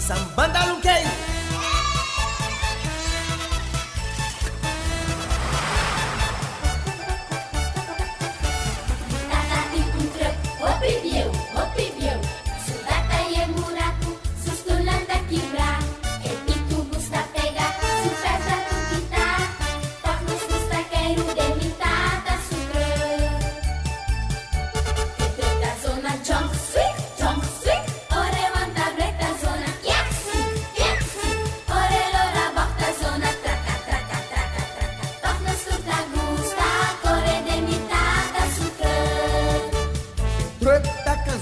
Zambanda Lunkei.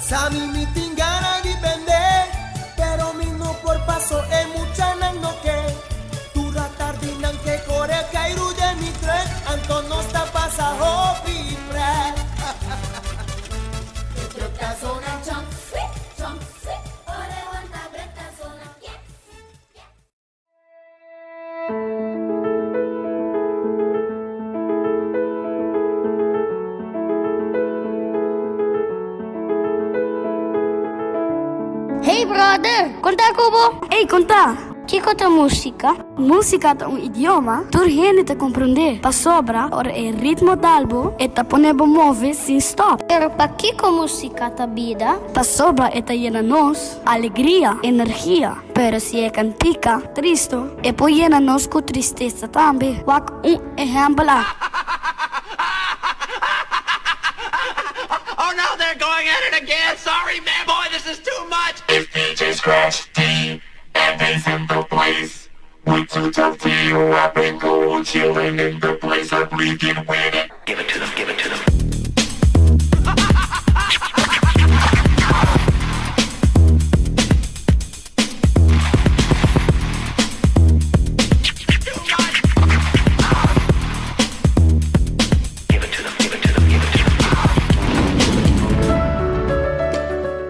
Sami mi tingana dipende, pero mi no por paso es mucha nano que tu ratardinan que corre cairu de mi tren, Anton no está pasa hopi pre. Troca zona jump sweet, ore wanta breta zona yeah. Hey brother, conta Kubo? Ei, conta! Que conta música? Música é um idioma, tur gente te compreender. Pa sobra, ora é ritmo d'albo e ta ponebo move sin stop. Pero pa que com música ta vida? Pa sobra e ta llena nos alegria, energia. Pero se é cantica, tristo, e poi llena nos com tristeza também. Wak exemplo lá. Oh no, they're going at it again! Sorry, man, boy, this is too much! If DJ Scratch D and he's in the place, we too tough to you up and go chilling in the place of bleeding with it. Give it to them, give it to them.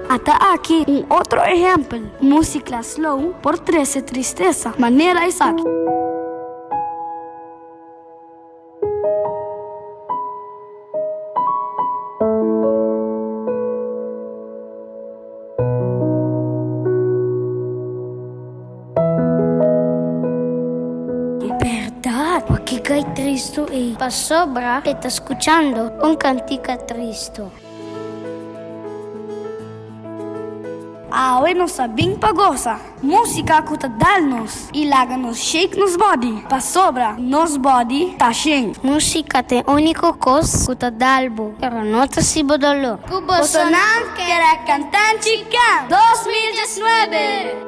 Hasta aqui outro exemplo. Música slow por trece tristeza. Maneira Isaac. Verdade, o que gai tristo é. Pa sobra, e tá escuchando cantica tristo. Ah, eu não sabia pa goza. Música que dá-nos e laga-nos shake nos body. Pa sobra, nos body tá cheio. Música tem único coisa que dá algo, pero não te se bodolou. Kubo Sonan, que era cantante Can 2019.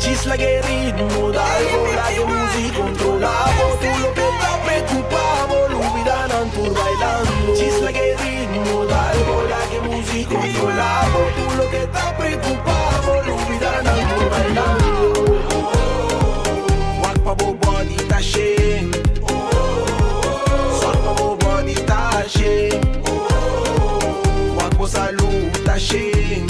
Chisla que ritmo d'algo, la que música controlamos, tú lo que está preocupado, lo olvidarán tú bailando. Chisla que ritmo d'algo, la que música controlamos, tú lo que está preocupado, lo olvidarán tú bailando. Walk pa bo body ta shame, sol pa bo body ta shame, walk po salud ta shame.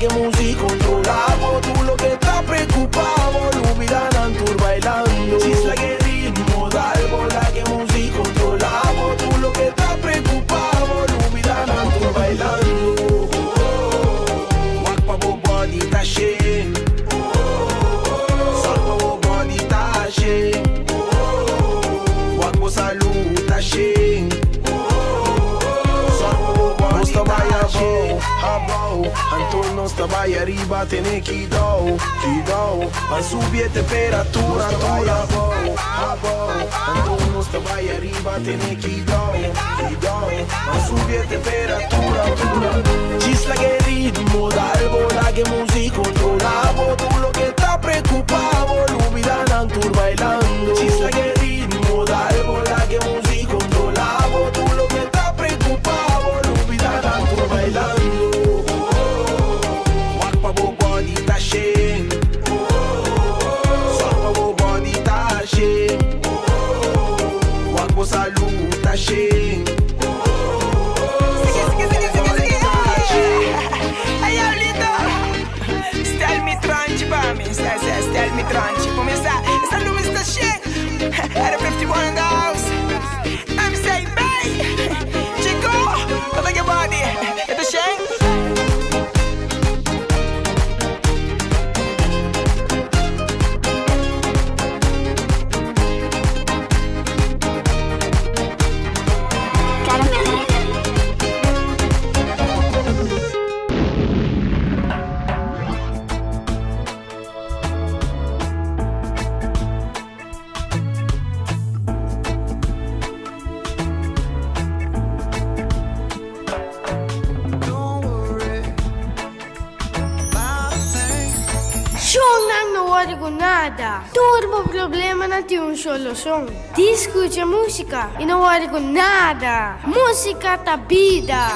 Música controlamos, tú lo que está preocupado, lo olvidarán tú bailando. Chisla que ritmo da algo, la que música controlamos, tú lo que está preocupado, lo olvidarán tú bailando. Walk pa bo body ta shame, sol pa bo body ta shame, walk po salud ta shame, sol pa bo body ta shame. Anton sta vai arriba tiene kido a subir temperatura tura Anton sta vai arriba tiene kido non sube temperatura. Chisla que ritmo, dal bola que música controlamos. Tú lo que está preocupado, lo miran tour bailando. Chisla que ritmo, dal bola que música controlamos. Tú lo que está preocupado, lo miran tour bailando. Walk pa bo body ta shake. Sock pa bo body ta shake. Walk bo salute ta shake. Style me tranche, começar essa nome está cheia. Era 51 in the house. I'm saying bye. Chico, what like your body? It's a shame. Nada. Turbo problema não tem solução. Discute música e não olha com nada. Música tá vida.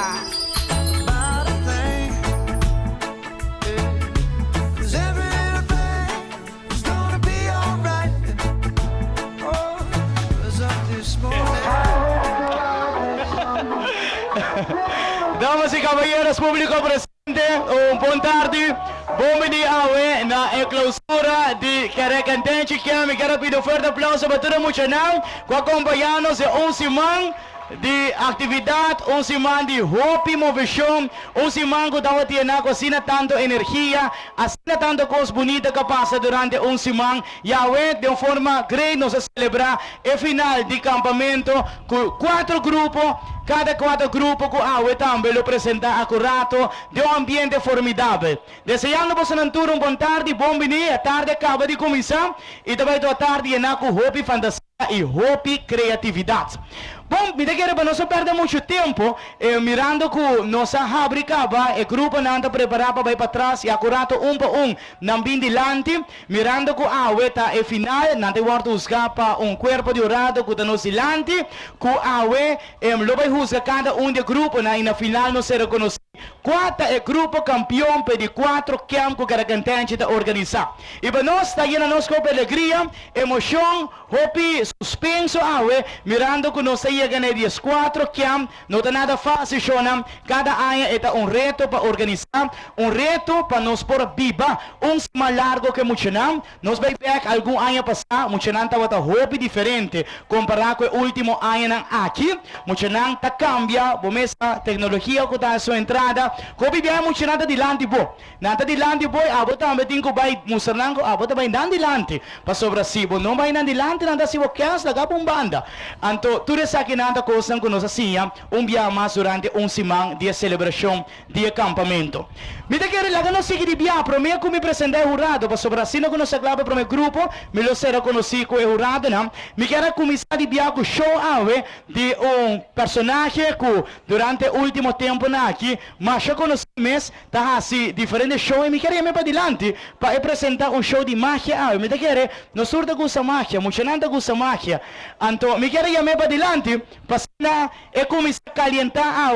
Damas y caballeros, público presente, buon tardi. Bom-vindo na clausura de Caracantense, que me quero pedir forte aplauso para todo mundo que acompanha-nos semana de atividade, semana de hope, movição, semana que dá a ter assim tanto energia, assim tanto coisa bonita que passa durante semana. Yahweh, de forma grande, nos celebrar o final de campamento com 4 grupos. Cada 4 grupos que Yahweh também lo apresenta accurato de ambiente formidável. Desejando você um bom tarde, bom venir, a tarde acaba de começar e também a tarde é com hope, fantasia e hope, criatividade. Bom, me quero para não perder muito tempo, mirando que nossa fábrica, o grupo não está preparado para ir para trás e accurato para não vir delante, mirando que Yahweh está no final, não tem que buscar para corpo de orado que está no delante, que Yahweh lo vai juzgar cada de grupo e na final não será conhecido. 4 é grupo campeão de 4 campos que a cantante está organizado. E para nós está aí na nossa alegria, emoção, hope, suspenso, mirando que nós aí ganhar 4 campos, não está nada fácil, cada ano é reto para organizar, reto para nós pôr viva, mais largo que muito não. Nós vai ver que algum ano passado, muito não estava hope diferente, comparado com o último ano aqui, muito não está cambia, vamos a tecnologia que está a sua entrada. Kopi biya mo siya nata dilante po. Nata dilante po, abot ang beting ko bay musarang ko, abot bay nan dilante. Pasobra sibo, no bay nan dilante nanda sibo kaya laga pong banda. Anto, tude sa akin nata kosang kuno sa siya, biya mas durante simang dia celebração, dia campamento. Me te quero laga no sige di biya, pero me kung me presentei jurado, pasobra sino kuno sa klaba pro me grupo, me lo será conocido e jurado na. Me quero começar di biya ko show de personagem que durante o último tempo na aqui. Mas eu conheci mês, tá assim, diferentes shows e me queria ir para adiante para apresentar show de magia. Me queria, não surda com essa magia, muito nada com essa magia. Então, me queria ir para adiante para começar a calentar a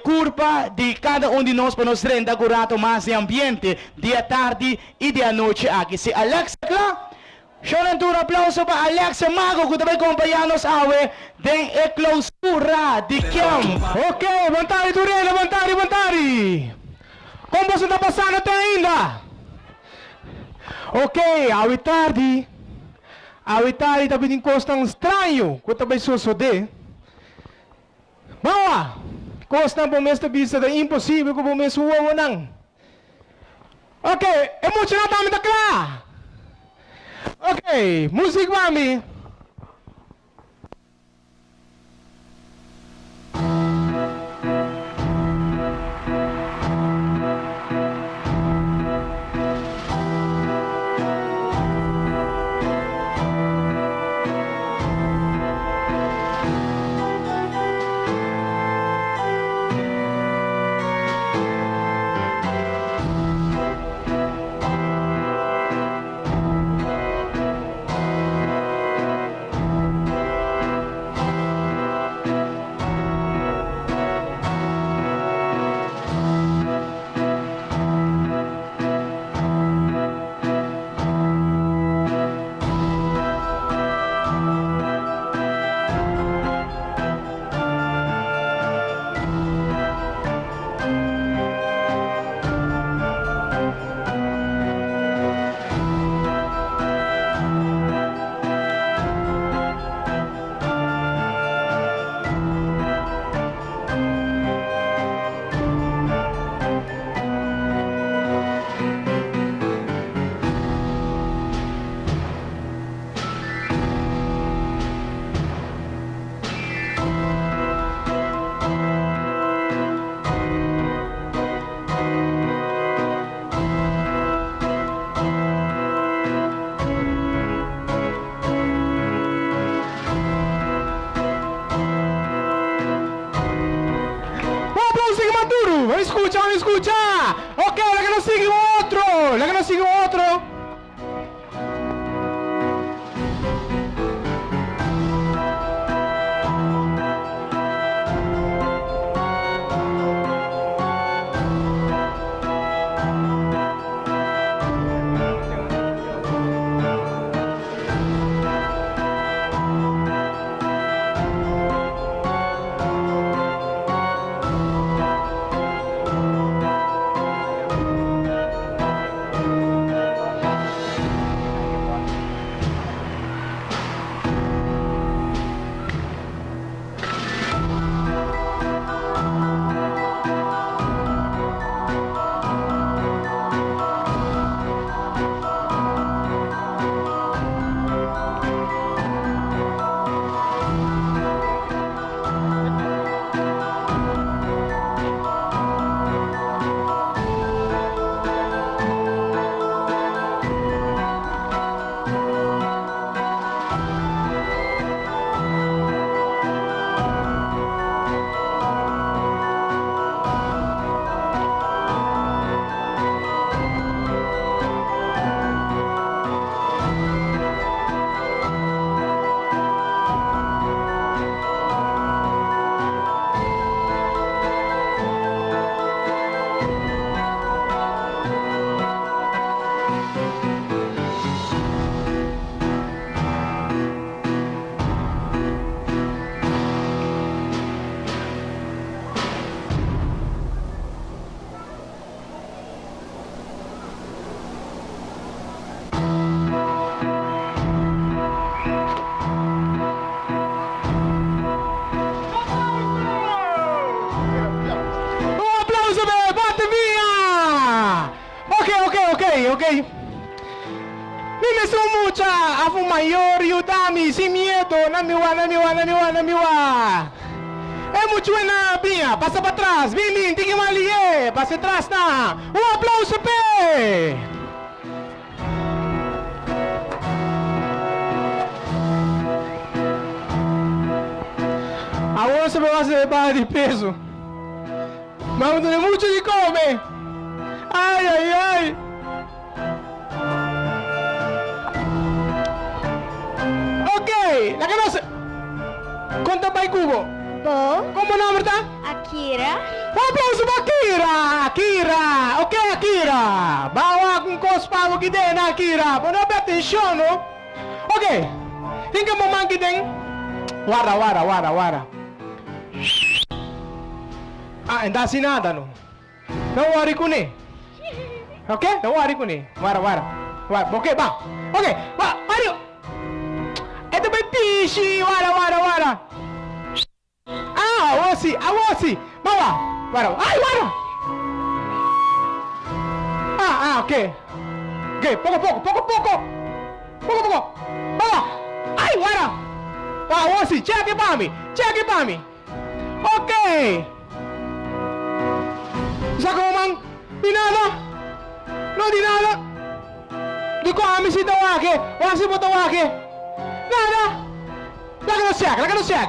curva de cada de nós para nos render curado mais de ambiente, dia tarde e dia noite aqui. Se Alex, claro? Show um aplauso para Alex Mago que também acompanha-nos de clausura de camp. Ok, vontade, Turena, vontade. Como você está passando até ainda? Ok, a tarde está pedindo coisa estranho que também sucede. Vamos lá, coisa para esta vista é impossível que o mês o não. Ok, emocional também está claro. Ok, música mami. duro, me escucha. Ok, la que nos sigue otro. Ok. Mimi sumucha, afu mayor yudami, sin miedo, namiwa. Mucho na pia, pasa para atrás, Billy, tiki malie, pasa atrás na. Un aplauso pe. Ahora se me va a hacer bajar de peso. Vamos a tener mucho de comer. Ay. Ok, la que no se... ¿Cuánto va el cubo? ¿Cómo nombre está? Akira. Un aplauso para Akira. Ok, Akira. Bawa con cospa que den Akira. Pon atención, ¿no? Ok. ¿En qué momento que den? Guarda. Ainda assim nada, não. Não worry com ele. Ok? Não worry com ele. Guarda. Ok, va. Ok, va. Mario. É também piche. Guarda. Awasi. Guarda. Ai, guarda. Ok. Pouco. Ai, guarda. Awasi, check it para mim. Ok. Sa komang? Di nada. Di ko kami si tawake. Wala si mo tawake. Nada. Laka no siya.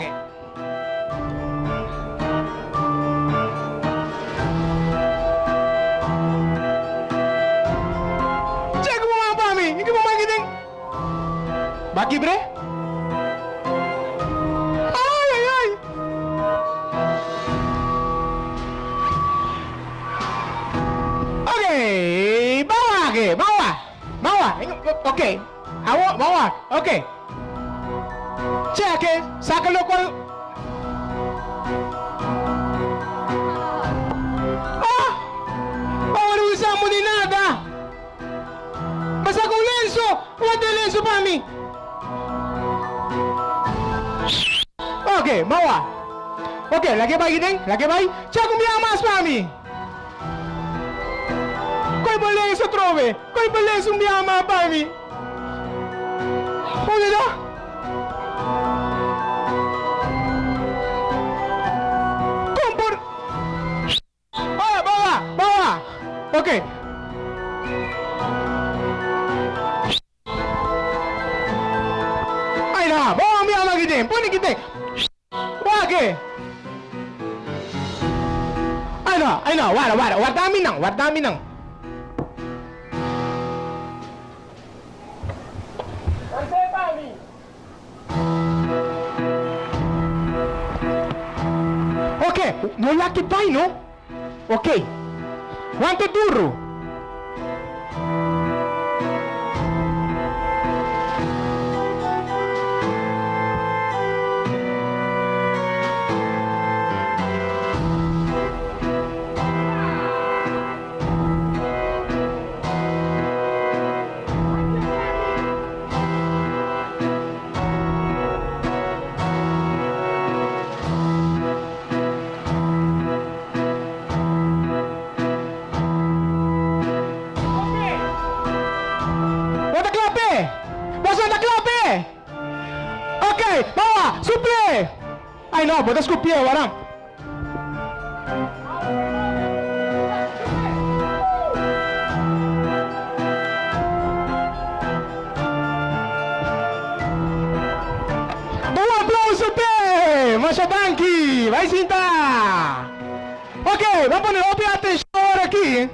Check mo nga pa mi. Hindi mo magiting. Baki bre? Ay. Okay, bawa. Okay, bawa. Okay. Check it. Sácalo con. Bawal usar mo ni nada. Basta kung lenso. Wala lenso pa mi. Okay, bawa. Okay, lagi ba giting? Check kung biya mas pa mi. Ko'y baleng sa trove. Ko'y baleng sumbiyama pa mi. Pwede na? Kumpor. Bawa. Okay. Ay na, bawa ang biyama giting. Pwede giting. Wage. Ay na. Ay no, wardami nang. Okay, no lucky pie, no? Okay. Quanto duro? Okay, bawa, suple! Ay no, botas ko piye, warang. Bawa aplauso pe! Masya Banki! Vai Sinta! Okay, vamos poner open atención ahora aquí.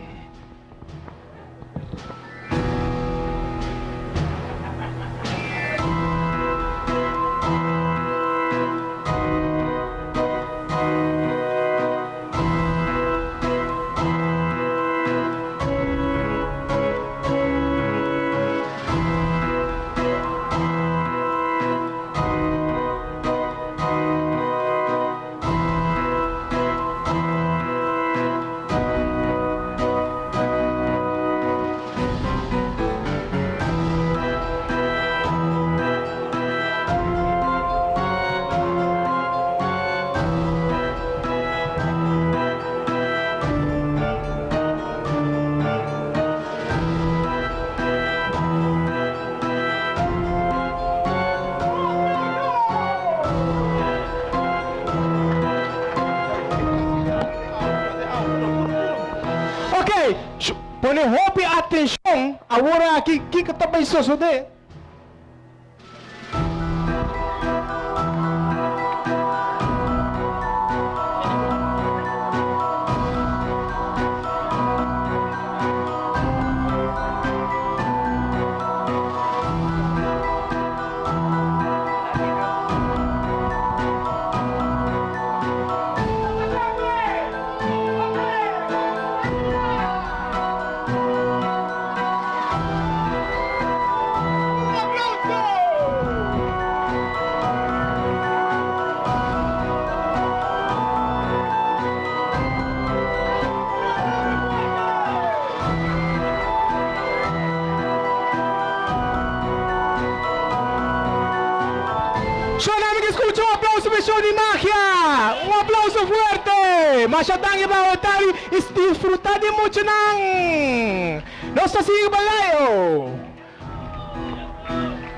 Okay, pone hopi atención. Ahora aquí que está pensando de. Yo nada que escucho un aplauso para Show de Magia. Un aplauso fuerte. Masyadang iba tayo disfrutar de mucho nang. Nossa sigue balayo.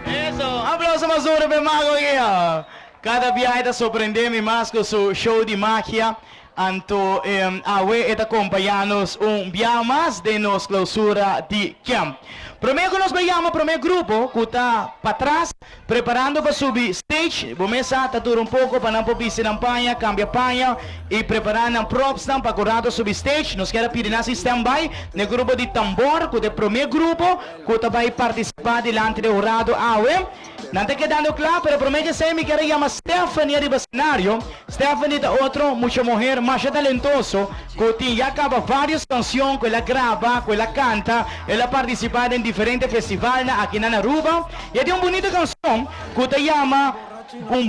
Eso, aplauso más duro para Mago Guía. Cada viaje te sorprende más con su Show de Magia. Anto awe eta acompañanos viaje más de nos clausura de camp. Primeiro que nós vayamos, primeiro grupo que está para trás, preparando para subir stage. Vamos a aturar pouco para não poder se campanha, cambia panha e preparando um props para correr subir stage. Nós queremos pedir nesse stand-by no grupo de tambor, que é o primeiro grupo que vai participar delante do jurado AUE. Não está quedando claro, mas primeiro que sei, me quero chamar Stephanie do cenário. Stephanie é outra, muita mulher, mais talentosa, que já acaba várias canções que ela grava, que ela canta, ela participa em diferentes festivais aqui na Aruba. E tem uma bonita canção que se chama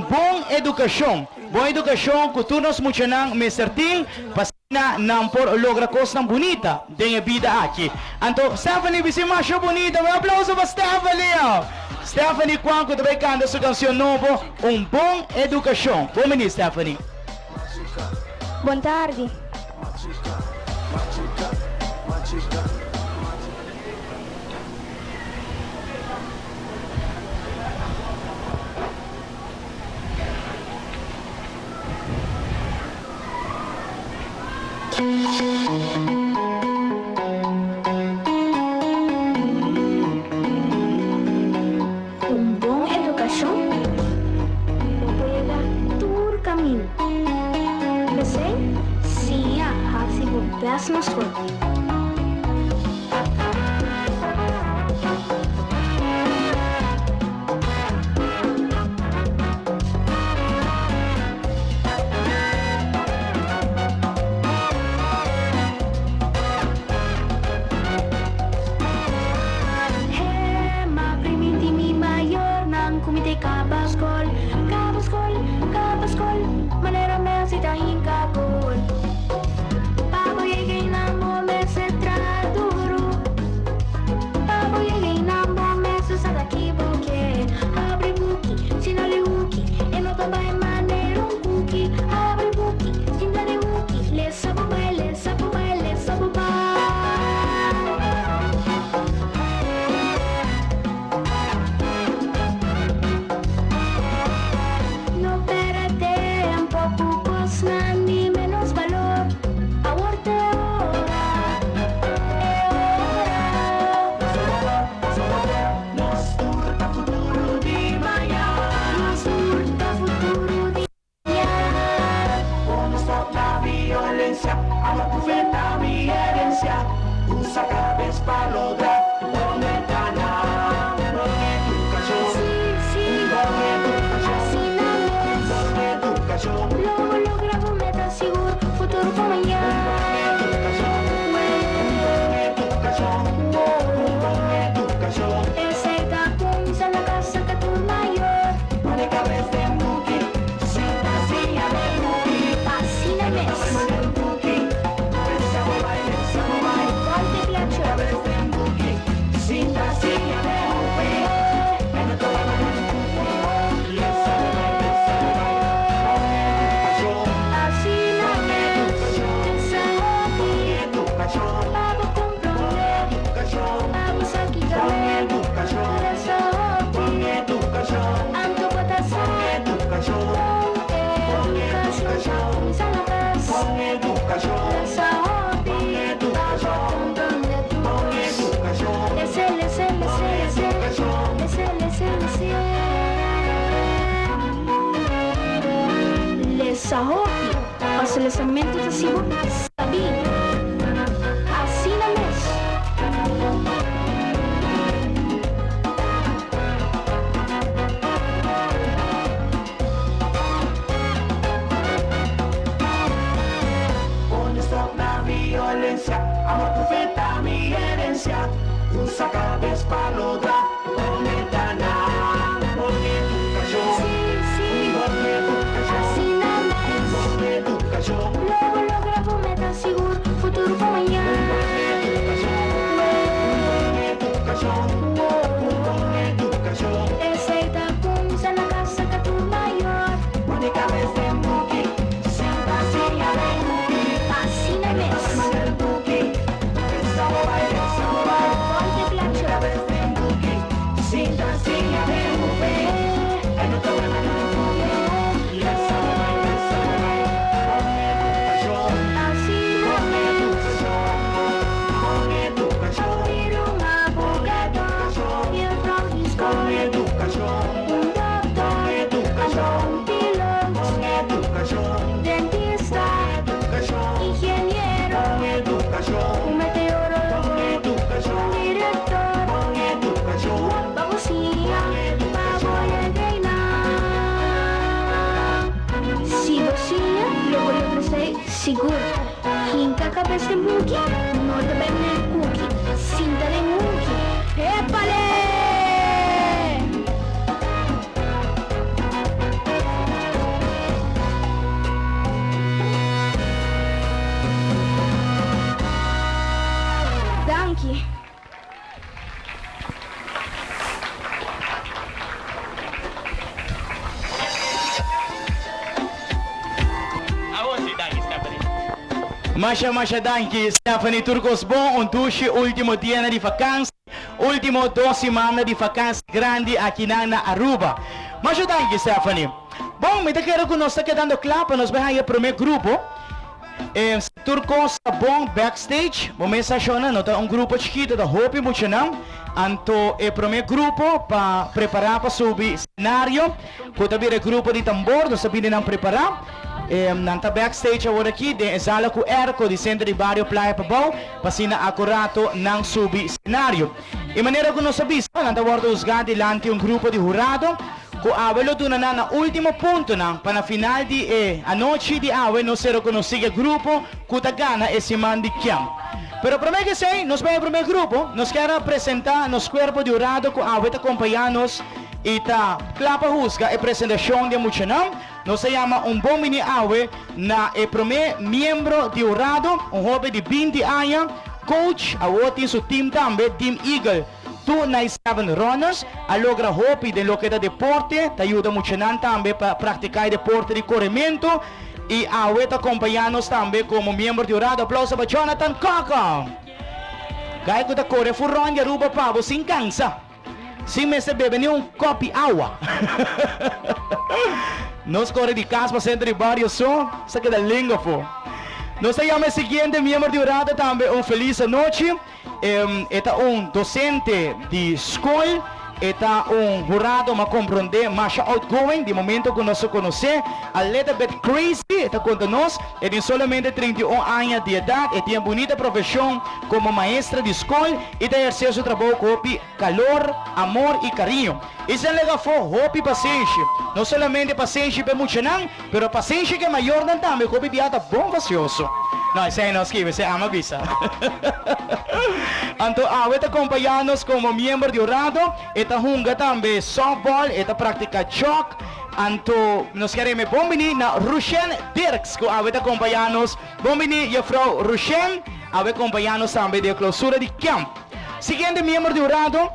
Boa Educação. Boa Educação que tu nos mencionamos, Mr. Tim, para não por lograr coisas bonitas da vida aqui. Então, Stephanie, você mais bonita. Um aplauso para Stephanie. Stephanie, quando vai cantar sua canção nova, Boa Educação. Bom menino, Stephanie. Boa tarde. Boa educação pueda todo caminho. Você? Sim, assim Pés no escudo. Kabaskol, kabaskol, kabaskol, manera me si tahin kabul. Paboyegay na mo me se traduro. Paboyegay na mo me se sa takiboke. Abre buki, sinale uki, e no tambay manero buki. Abre buki, sinale uki, le sabubay, le sabubay, le sabubay. Ni menos valor, aborte ahora, nos turta futuro di Maya, nos turta futuro di Maya. Cuando stop la violencia, ama tu venta mi herencia, usa cabeza para lograr, donde gana, donde educación, sí, donde educación, donde educación. Seguro, futuro para mañana. Esa camisa la casa que tu mayor. Pone cabeza de muki, cinta silla de muki. Fascina mes. ¿Cuál te piace? Cabeza de muki, cinta silla de muki. Sahopi, mas el lançamento da Sigur Sabine, assim na mesa. Onde stop na violência, amor profeta mi herencia, usa cabeça para lograr, onde ganar, onde educação, onde educação. Luego logramos meta seguro, futuro para mañana. Esa camisa la casa que tu mayor. Pone cabeza de muki, cinta silla de muki. Fascina mes. Ponte plancha. Cabeza de muki, cinta silla de muki. No te voy a Seguro, hinca cabeça de muki, não também nem cookie, cinta de muki, épale! Danke. Masha danke Stephanie Turcos bom ontushi último dia de vacância, último 2 semanas de vacância grande aqui na Aruba. Masha danke Stephanie. Bom, me quero que nós está quedando claro para nós ver aí o primeiro grupo. Turco Sabong backstage. Momesa siya na, no? Um grupo chiquito da Hopi mo siya na. Anto e primeiro grupo para preparar para subir cenário. Kuta bire grupo de tambor, nós sabemos não preparar. Nanta backstage agora aqui, de sala com Erco, de centro de bairro Playa Pabao, para sina acurato não subir cenário. E maneira que nós sabemos, nanta volta usar delante grupo de jurado. Ko awelo tu na último ponto na para final de a noite de awe não ser reconhecido grupo kuta gana esse man de Kiam. Pero para mim que sei, nós vamos primeiro grupo, nós queremos apresentar nos corpo de jurado com awe ta acompanhanos e ta clapa husga a apresentação de Muchanam. Nós se chama bom mini awe na e primeiro membro de jurado, jovem de 20 anos, coach, a outra seu team também, Team Eagle. Tu na 7 runners, a logra hopi de lo que da deporte, te ayuda mucho también para practicar deporte de corrimiento y a weta acompañarnos también como miembro de jurado. Aplauso para Jonathan Coco. Gaya que te corre furrón y aruba pavo sin cansa. Sin me se bebe ni un copi agua. Nos corre de caspa centro de barrio son, se queda lingo fo. Nos llama el siguiente miembro de jurado también, feliz noche. Está docente de escola, está jurado me compreender más outgoing, de momento que nos conoce, a little bit crazy, está con nosotros, tiene solamente 31 años de edad, y tiene bonita profesión como maestra de escola, y te ejerce su trabajo con calor, amor y cariño. Y se le fue hopi paciencia, no solamente paciencia para mucho nan, pero paciencia que mayor también, hopi diata bom vacioso. No, ese no escribe, ese ama visa. Anto ahorita acompañarnos como miembro de jurado, esta junga también softball, esta práctica choc. Anto nos queremos bombini na Rushen Dirks, que ahorita acompañarnos bombini y Frau Rushen, ahorita acompañarnos también de clausura de camp. Siguiente miembro de jurado,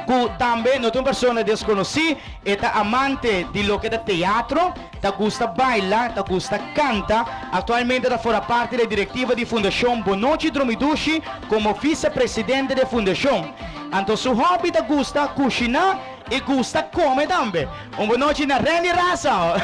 que también no es una persona desconocida, es amante de lo que es teatro, te gusta bailar, te gusta cantar, actualmente está fuera parte de la directiva de Fundación Bonochi Dromidushi como vicepresidente de Fundación. Entonces su hobby te gusta cocinar y gusta comer también. Un Bonochi na Randy Raza.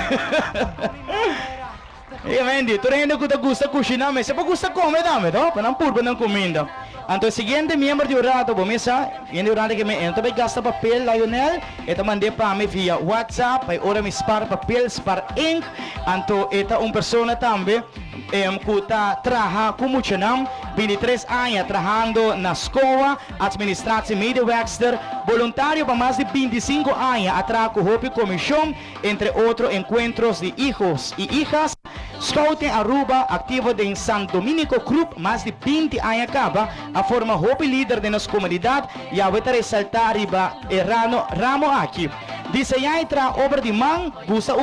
E Randy, tu rende que te gusta cocinar, mas se gusta comer também, não? Para não purba não comida. Então, o seguinte membro de jurado, vamos de jurado que me entra para gastar papel, Lionel, eta mandei para mim via WhatsApp, aí ora me spar papel, spar ink. Então, eta pessoa também que está trabalhando com muito nome, 23 anos trabalhando na escola, administração medewerkster, voluntário para mais de 25 anos, atrás com a comissão, entre outros encontros de hijos e hijas. Scouting Aruba, activo em San Dominico Group, mais de 20 anos acaba, a forma Hopi líder de nossa comunidade e a veta ressaltar ramo aqui. Desenhar tra obra de mão,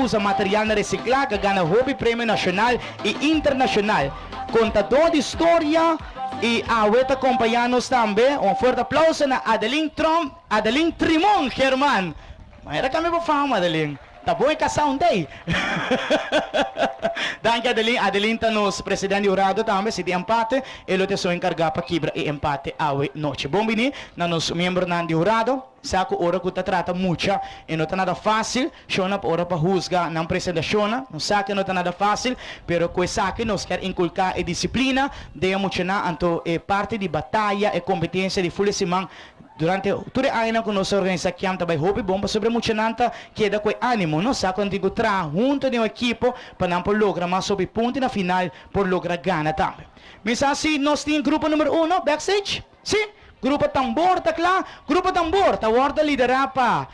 usa material reciclado, ganha Hopi prêmio nacional e internacional. Contador de história e a veta acompanhar-nos também. Forte aplauso na Adeline Trimon, Germán. Era kami pa fama, Adeline. Tá bom em casar um day. Danke Adeline tá nos presidente jurado também, se de empate, ele te só encargar para quebrar e empate awe noite. Bom bini, na nos membro de jurado, saco hora que tá trata mucha, e não tá nada fácil, chona hora para juzgar na apresentação, não sabe que não tá nada fácil, pero com saque nós quer inculcar a disciplina, de mucha na anto parte de batalha e competência de full semana. Durante tudo o ano que nós organizamos também hobby bom sobre muito nanta queda com ânimo, não sabe quando digo tra junto de uma equipe para não por lograr mais sobre ponto na final por lograr ganhar também. Mas assim nós temos grupo número 1 backstage, sim, grupo tambor tá claro, grupo tambor tá agora liderado para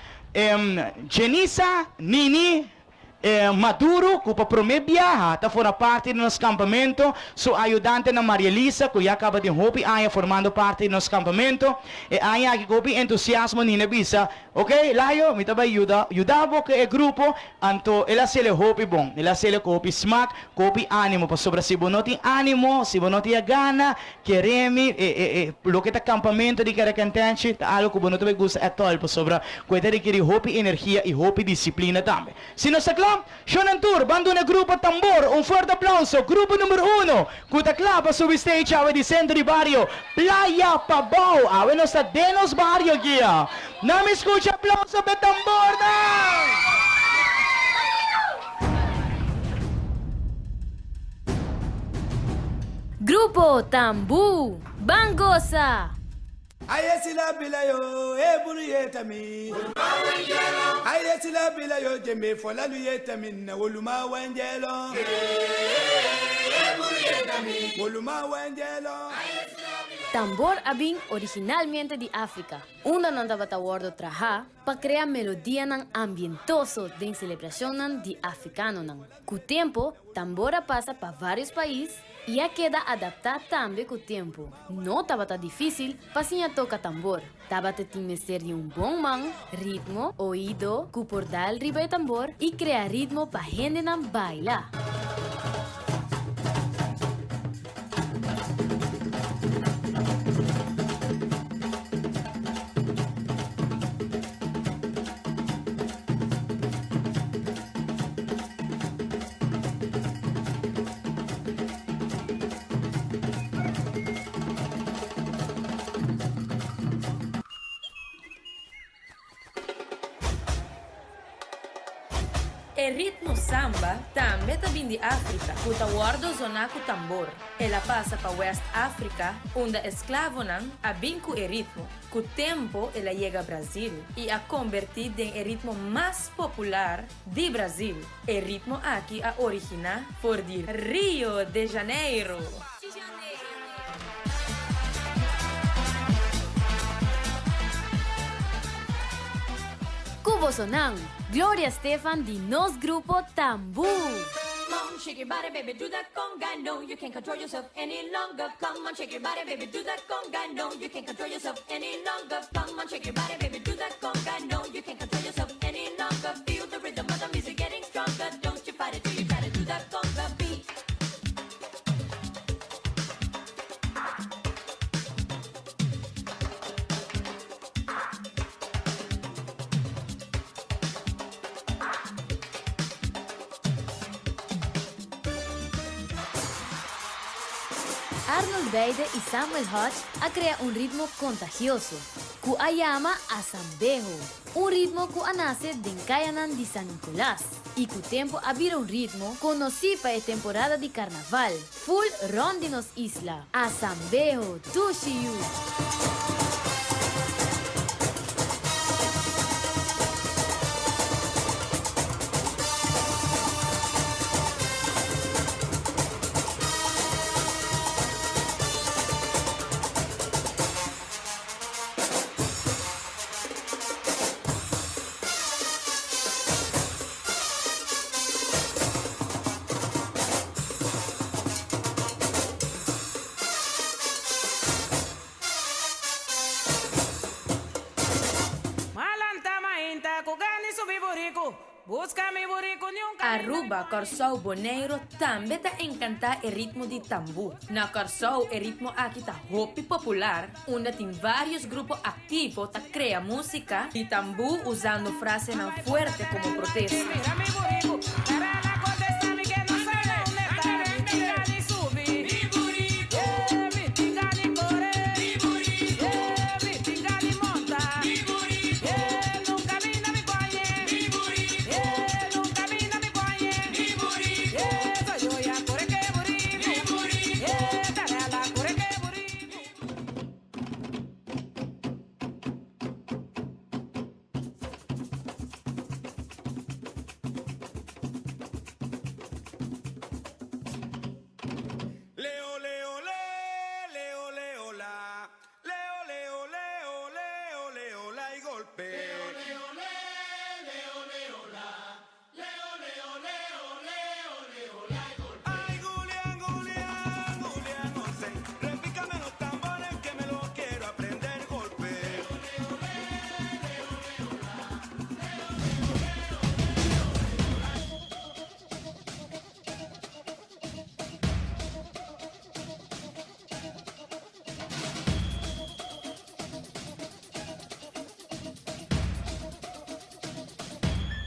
Jenissa, Nini, Maduro, que para primeiro viajar, está fora parte do nosso campamento, sua ajudante na Maria Elisa, que já acaba de hopi, aí formando parte do nosso campamento, e aí aqui hopi entusiasmo nina bisa, ok, Laio, me também ajudava que é grupo, então ela se le hopi bom, ela se le hopi smack, hopi ânimo, para sobre se não tem ânimo, se não tem gana, queremos, lo que tá campamento de cara cantante, algo que não te gusta é todo, para sobre, cuidar de que hopi energia e hopi disciplina também. Se não se Shonan Tour, bando na grupo tambor, forte aplauso, grupo número 1, kuta klapa sobre stage awe di centro di barrio, Playa Pabao, awe no sa Denos Barrio guia. Na me escucha aplauso pe tambor na! Grupo Tambú, Bangosa. Aye sila bila yo, buru yetami. Aye sila bila yo, jeme fola lu yetami na woluma wanjelo. Buru yetami. Woluma wanjelo. Tambor abing originalmente de África. Una nanda batawardo traha pa crear melodía nan ambientoso de celebración nan de africano nan. Cu tempo, tambora pasa pa varios países y ya queda adaptada también con tiempo. No estaba tan difícil para enseñar toca tambor. Estaba te ser de un buen man, ritmo, oído, cupordar riba de tambor y crear ritmo para gente nan bailar. El ritmo samba también viene de África, kutawardo zonaku tambor. Ela pasa para West África, donde esclavo nan abinku el ritmo. Con tiempo ela llega a Brasil y ha convertido en el ritmo más popular de Brasil. El ritmo aquí a originar por de Rio de Janeiro. Cubo Sonan, Gloria Estefan de nos grupo Tambú. Come on, shake your body, baby, do that conga. No, you can't control yourself any longer. Come on, shake your body, baby, do that conga. No, you can't control yourself any longer. Come on, shake your body, baby, do that conga. No, you can't control yourself any longer. Feel the rhythm of the music getting stronger. Don't you fight it till you try to do that conga beat. Arnold Beide y Samuel Hodge ha creado un ritmo contagioso, que llama Asambejo, un ritmo que nace de Cayanan de San Nicolás, y que tiempo había un ritmo conocido para la temporada de carnaval, full rondinos isla, Asambejo, Tushiyu. Aruba, Corsou, Bonaire também tá encanta el ritmo de tambú. Na Corsou, el ritmo aqui tá hopi popular, onde tem vários grupos ativos que cria música de tambú usando frases não fuerte como protesto.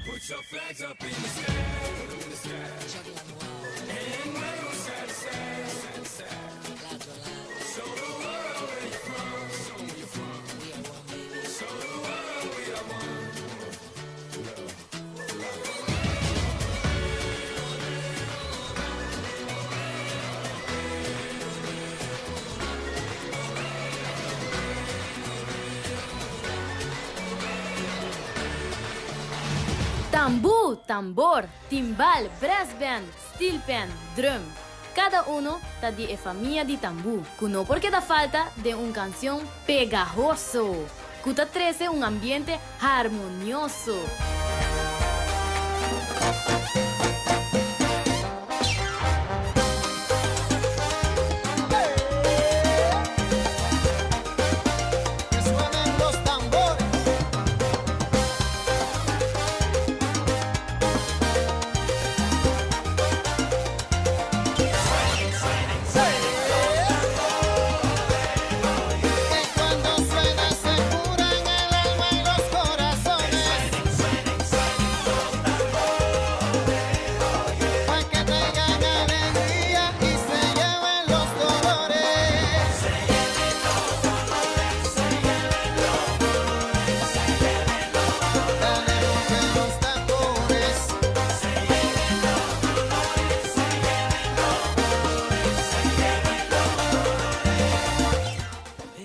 Put your flags up in the sky, in the sky. And wave side to side, side to side. Show the world where you're from, show where you're from. Show the world we are one. Tambú, tambor, timbal, brass band, steel pan, drum. Cada uno está de familia de tambú, que no porque da falta de una canción pegajoso, que te trece un ambiente armonioso.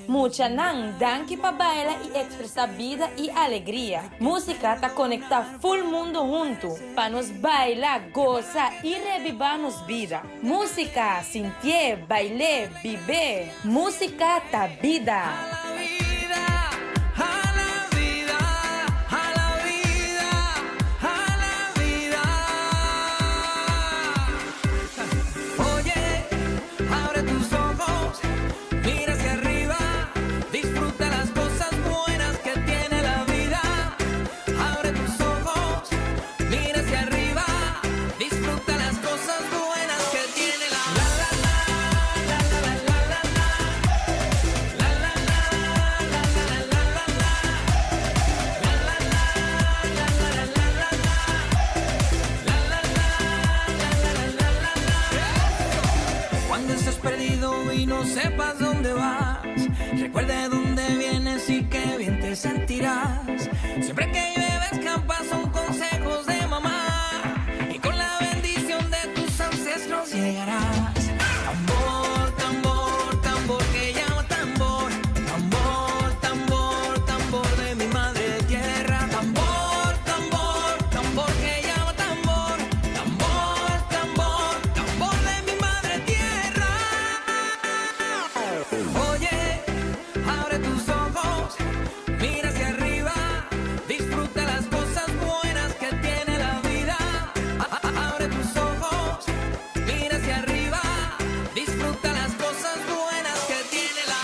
Muchanan dan que pa baila e expressar vida e alegria. Música tá conecta full mundo junto, pa nos bailar, gozar e revivar nos vida. Música, sentir, bailar, viver. Música tá vida. No sepas dónde vas, recuerda de dónde vienes y qué bien te sentirás. Siempre que llueve escampas son consejos de mamá y con la bendición de tus ancestros llegarás. Tambor, tambor, tambor que llama tambor. Tambor, tambor, tambor de mi madre tierra. Tambor, tambor, tambor que llama tambor. Tambor, tambor, tambor de mi madre tierra. Oye, abre tus ojos, mira hacia arriba, disfruta las cosas buenas que tiene la vida. Abre tus ojos, mira hacia arriba, disfruta las cosas buenas que tiene la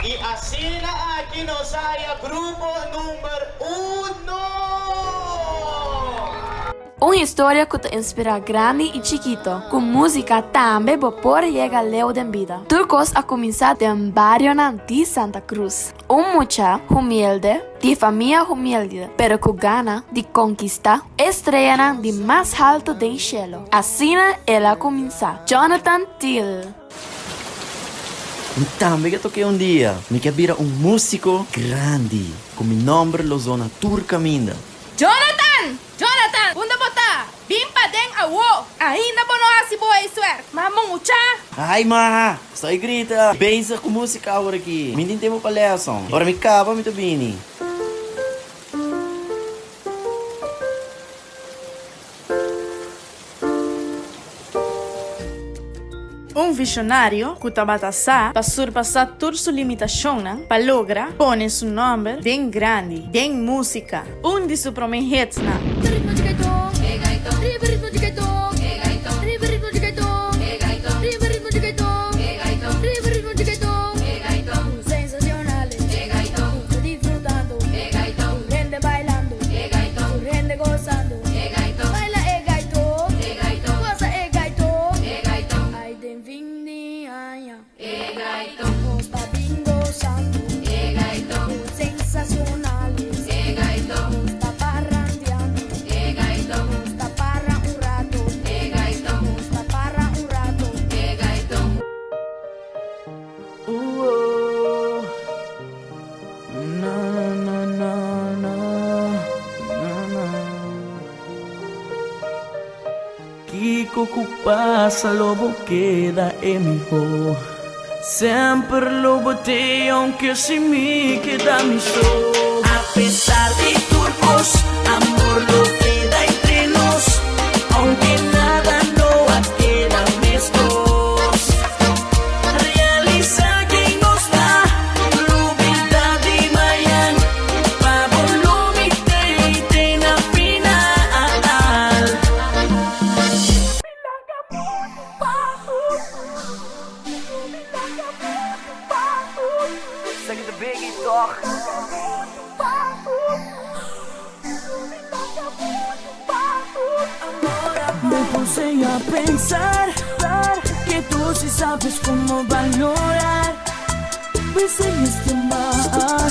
Y así aquí nos haya grupo número 1. Uma história que te inspira grande e chiquito, com música também por llega leu de vida. Turcos a começar de um barrio de Santa Cruz. Mucha humilde, de família humilde, pero com gana de conquista, estrela de mais alto do cielo. Assim ela começa. Jonathan Till. Também que toquei dia, me quer virar músico grande, com meu nome lo zona Turcaminda. Jonathan! Jonathan! Bunda bota! Bimpa den awo! Ainda bono asi boy swear! Mamong ucha! Ai, ma! Só grita! Pensa com música agora aqui. Me tem tempo para lesson. Ora me cava, me tabini. Visionário que estava para surpassar toda sua limitação, para lograr pôr seu nome bem grande, bem música. De seus primeiros hits, Sensacionales, está parrandeando. Tudo que passa logo queda em mim. Sempre logo te, aunque se me queda mi só. Apesar de turcos, amor lo queda entre nós. Aunque nada no queda mesmos. Realiza quem nos dá humildade manhã. Pa volume te na final. Zeg het de biggie toch? Me puse a pensar que tú sí sabes cómo valorar. Besé este mar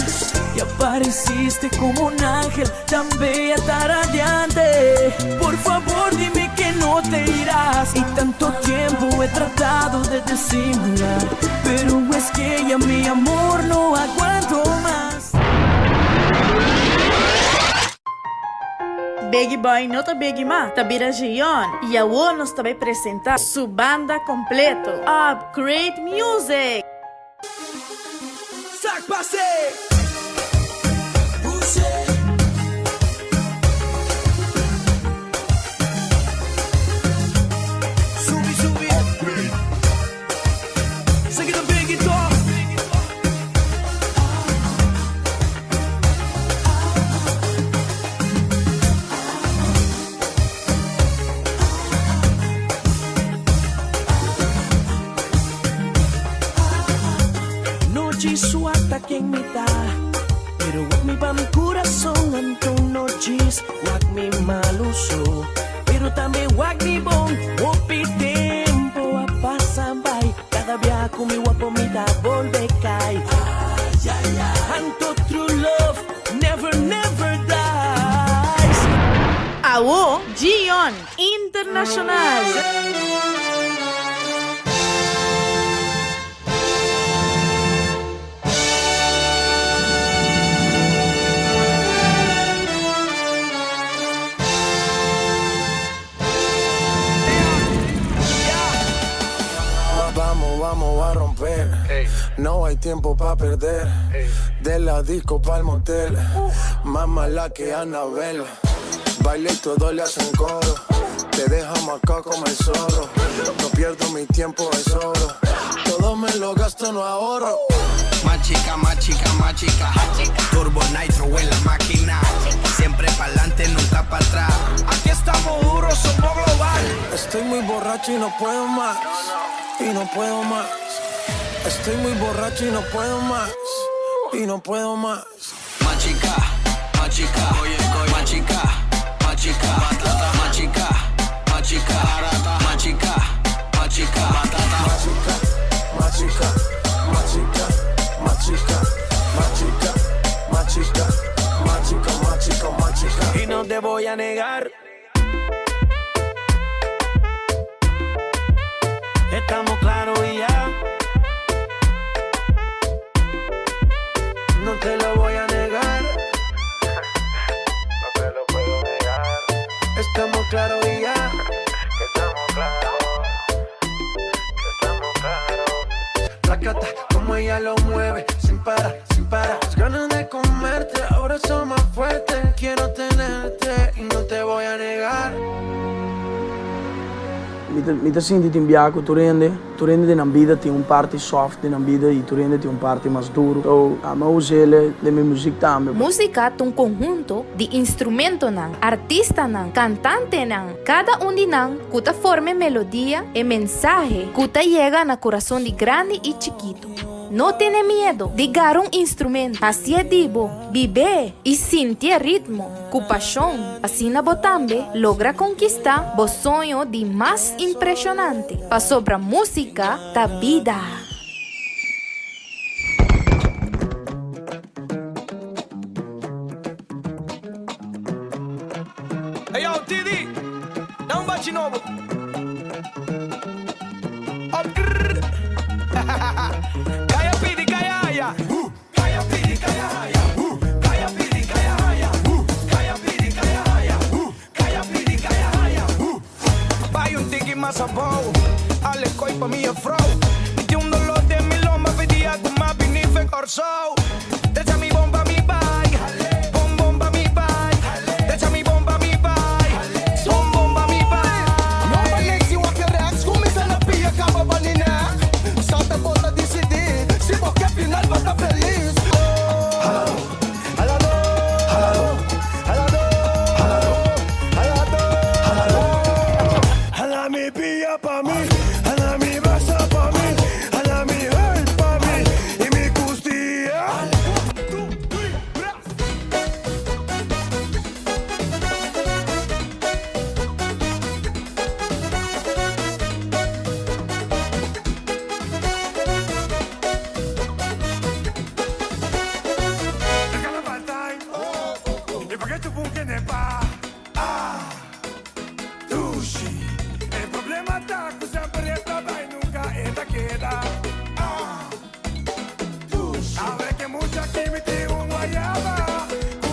y apareciste como un ángel tan bella, tan radiante. Por favor dime que no te irás. Y tanto tiempo he tratado de disimular, pero es que ya mi amor no aguanto más. Biggie Boy no ta Biggie Ma, ta Birajion. E a O nos também apresenta sua banda completo, Upgrade Music. Sac passe! Subi, subi. Zeg het de biggie toch? Noche suelta quien me da, pero wak mi pa mi corazón anto noches, wak mi maluso, pero también wak mi bon, wopi tempo a pasan by, cada vez con mi guapo mi da volve cai. Ay, ay, ay. Anto true love, never, never dies. A O Gion Internacional. Vamos a romper. No hay tiempo para perder. De la disco pa'l motel. Más mala que Anabel. Baile y todo le hacen coro. Te dejamos acá como el zorro. No pierdo mi tiempo, es oro. Todo me lo gasto, no ahorro. Más chica, más chica, más chica. Turbo Nitro en la máquina. Siempre pa'lante, nunca para atrás. Aquí estamos duros, somos global. Estoy muy borracho y no puedo más. Y no puedo más. Estoy muy borracho y no puedo más. Y no puedo más. Más chica, más chica. Más chica, más chica. Más chica, más chica. Más chica, más chica. Más chica, más chica. Más chica, más chica. Más chica, más chica. Más chica, más chica, más chica. Y no te voy a negar. Estamos claros y ya. No te lo voy a negar. No te lo puedo negar. Estamos claros y ya. Estamos claros. Estamos claros. Placata, como ella lo mueve, sin parar, sin parar. Las ganas de comerte, ahora son más fuertes. Quiero tenerte y no te voy a negar. Mi te senti in bianco, tu rendi di una vita ti un parte soft di una vita e tu rendi di un parte mais duro. So, a me usele de mi music também. Música é um conjunto de instrumento nan, artista nan, cantante nan. Cada de nan cuta forma melodia e mensaje cuta llega na coração de grande e chiquito. No tiene miedo de dar un instrumento. Así es divo, vive y sentir ritmo, con pasión. Así na botambe logra conquistar vos sueño de más impresionante. Pa sobra música da vida. Hey yo, TD, dá bate novo. Kaya pidi kaya haya. Kaya pidi kaya haya. Kaya pidi kaya haya. Kaya pidi kaya haya. Kaya pidi kaya haya. Vai tiki pa' mi afro. Y un dolor de mi loma pedía con más binife corso. Deja mi bomba, mi bye. Bom bomba, mi bye. Deja mi bomba, mi bye. Bom bomba, mi bye. No Alexi, wat je rechts, kom eens aan de pia, kaba banina. Santa bota decidir, se porque final va a estar feliz. Hala mi pia pa mí, hala mi basa pa mí, hala mi help pa mí y mi custía. E perché tu che ne pa? Dushi. Il problema sta che sempre sta vai nunca e da queda. Dushi. A ver que mucha activity un guayaba,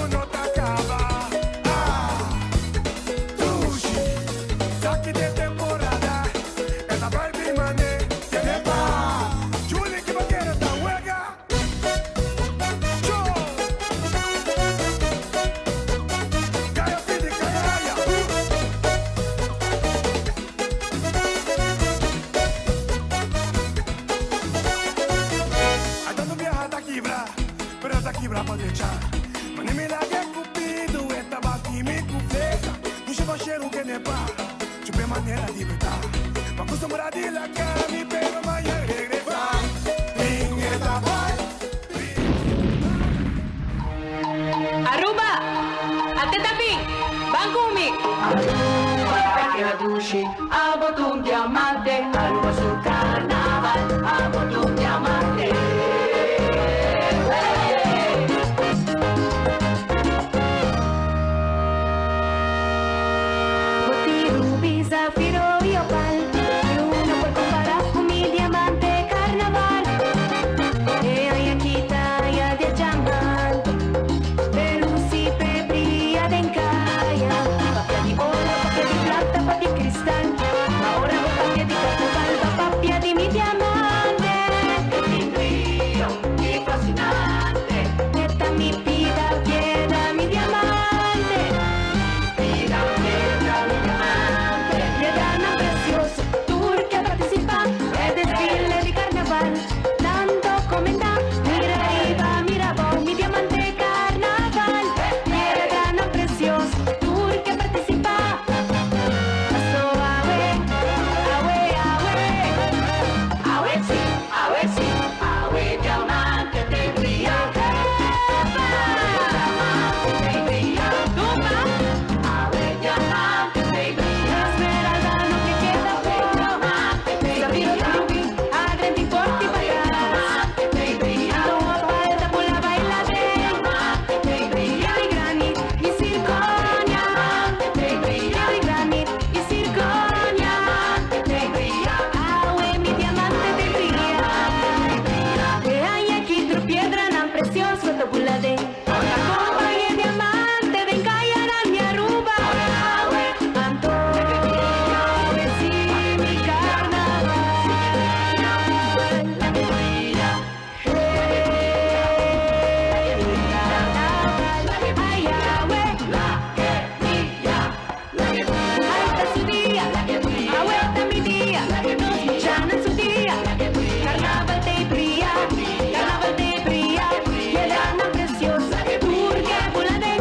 uno te acaba. Dushi. Saki de temporada, esta baby mané, tiene pa. Julie que va a querer esta huelga. Pero esta quibra pode echar. Mas nem me largue cupido, esta bate me cufeta. Não se vai cheiro que nem pá. Chupe maneira de libertar. Mas acostumar de la cara, me pega amanhã e regresar. Vinheta vai. Aruba! Ate tapi! Bangkumi! Aruba, Dushi, abot un diamante. Aruba sul carnaval, abot un diamante. Zafiro y opal, y uno puede comparar con mi diamante carnaval. Hay aquita ya de champán, pero si brilla de encaya. Papia de oro, papia de plata, papia de cristal. Ahora voy papia de carnaval, papia de mi diamante. Mi brillo, mi fascinante. Esta mi vida, piedra, mi diamante. Vida, piedra, mi diamante. Piedra preciosa, turca participa el desfile de carnaval. Dando comenta, mira arriba, mira abajo, mi diamante carnaval. Piedra preciosa, turca participa. Paso awe, awe, awe. Awe sí, awe diamante te brilla. Diamante te brilla. Tumba, awe diamante te brilla. Esmeralda no te queda poco. Zafiro de rubí, agredi porti diamante te brilla. Toma paleta por la bailadera. Diamante te brilla. Di granit y circonia. Diamante te brilla. Di granit y circonia. Diamante te brilla. Awe mi diamante te brilla. Que hay aquí tu piedra tan preciosa tu bulade. Ahora compañe diamante ven callarán mi Aruba. Awe canto. Awe sí mi carnaval. Ay, awe, la que brilla. Ay, está su día. Awe está mi día. Nos luchan en su día. Carnaval te brilla. Carnaval te brilla. Piedra tan preciosa. Turque bulade.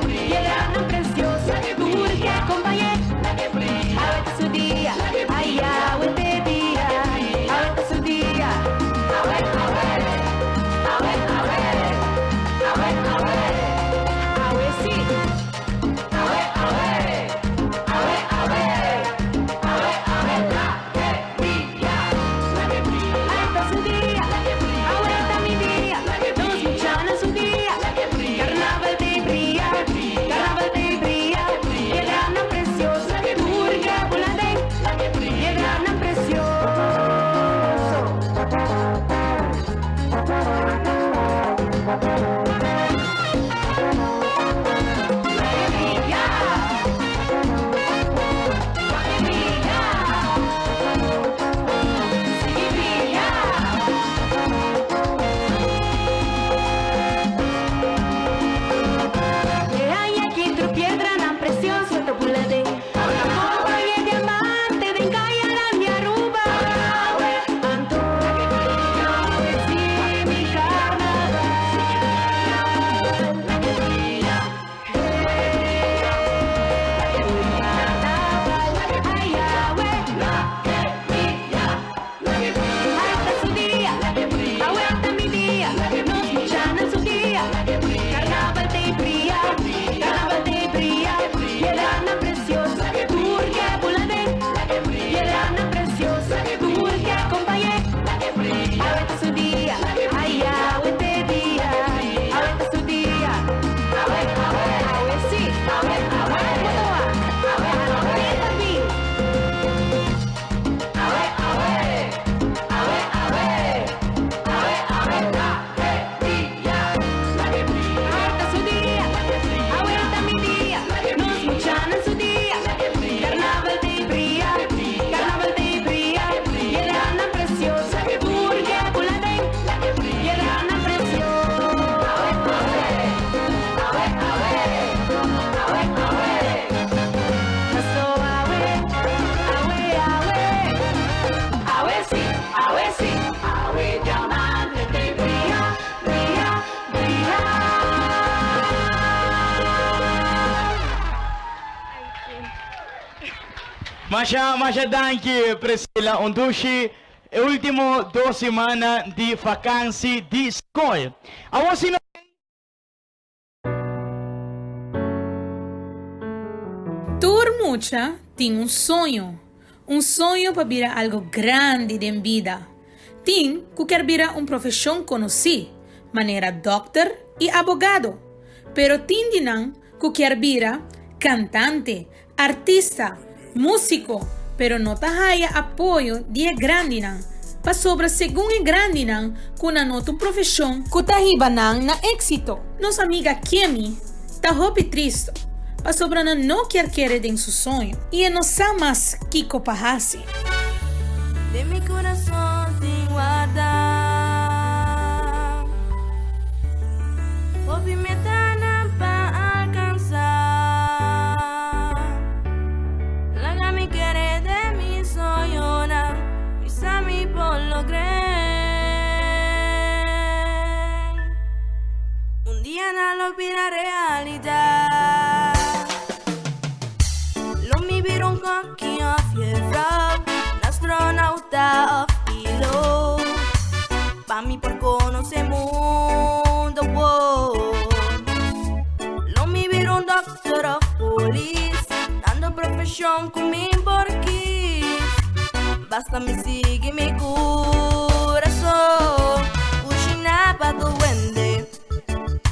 Piedra tan preciosa. Turque compañe. Awe está su día. Ay, awe te día. Awe está su día. Awe, awe. Awe, awe. Awe, awe. Awe sí. Awe, awe. Awe, awe. Awe, awe. La que brilla. Ahí está su día. Awe está mi día. Nos luchan en su día. Carnaval te brilla. Carnaval te brilla. Piedra tan preciosa. Turque bulade. Piedra tan preciosa. Masha danke, Priscila. Ondushi, último 2 semanas de vakantie de escola. Agora sim. Turmucha tem um sonho para virar algo grande em vida. Tem que quer virar uma profissão conhecida, maneira doctor e abogado. Pero tem dinam que quer virar cantante, artista, músico, pero não haya apoio de grande nan. Pa sobra según e grande nan, kuna nota uma profissão que tahiba nan na éxito. Nossa amiga Kemi tá hopi triste. Pa sobra não quer em seu sonho e não sabe mais que copahasi. De mi corazón te guarda, hopi me dan para alcanzar. La que me quiere de mi sueño, mis amigos por lo creen. Un día no lo verá realidad. Hockey off your road, astronauta of hilo. Pa' mí por conocer mundo, wow. Lo me vieron doctor of police, dando profesión con mi porquis. Basta me sigue mi corazón, cucina pa' tu duende,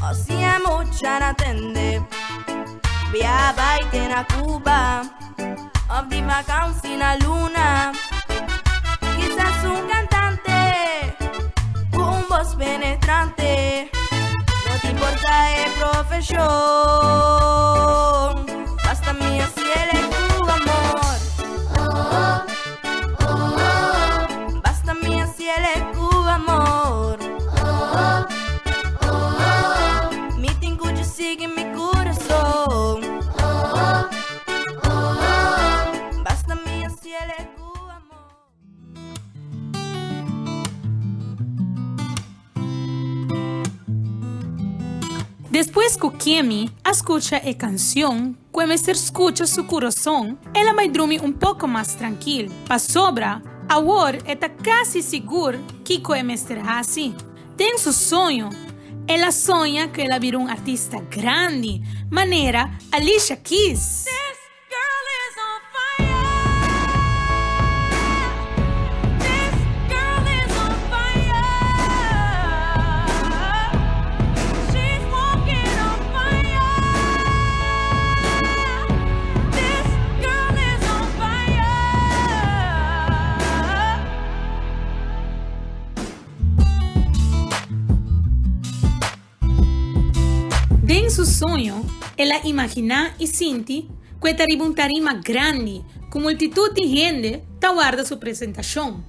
o sea mucha na tende. Via baite na Cuba, of di vacanze na luna. Quizás un cantante con un voz penetrante. No te importa el profesión, basta mi cielo tu amor. Basta mi cielo tu amor. Mi tengo de sigue mi corazón. Después que Kemi escucha a canción, cuando se escucha su corazón, ela vai dormir un poco más tranquila. Pa sobra, agora está casi seguro que vai estar assim. Tem su sonho. Ela sonha que ela virá un artista grande, maneira Alicia Keys. En su sonho, ela imagina e sente que estaria uma tarima grande, com multitud de gente que aguarda sua apresentação.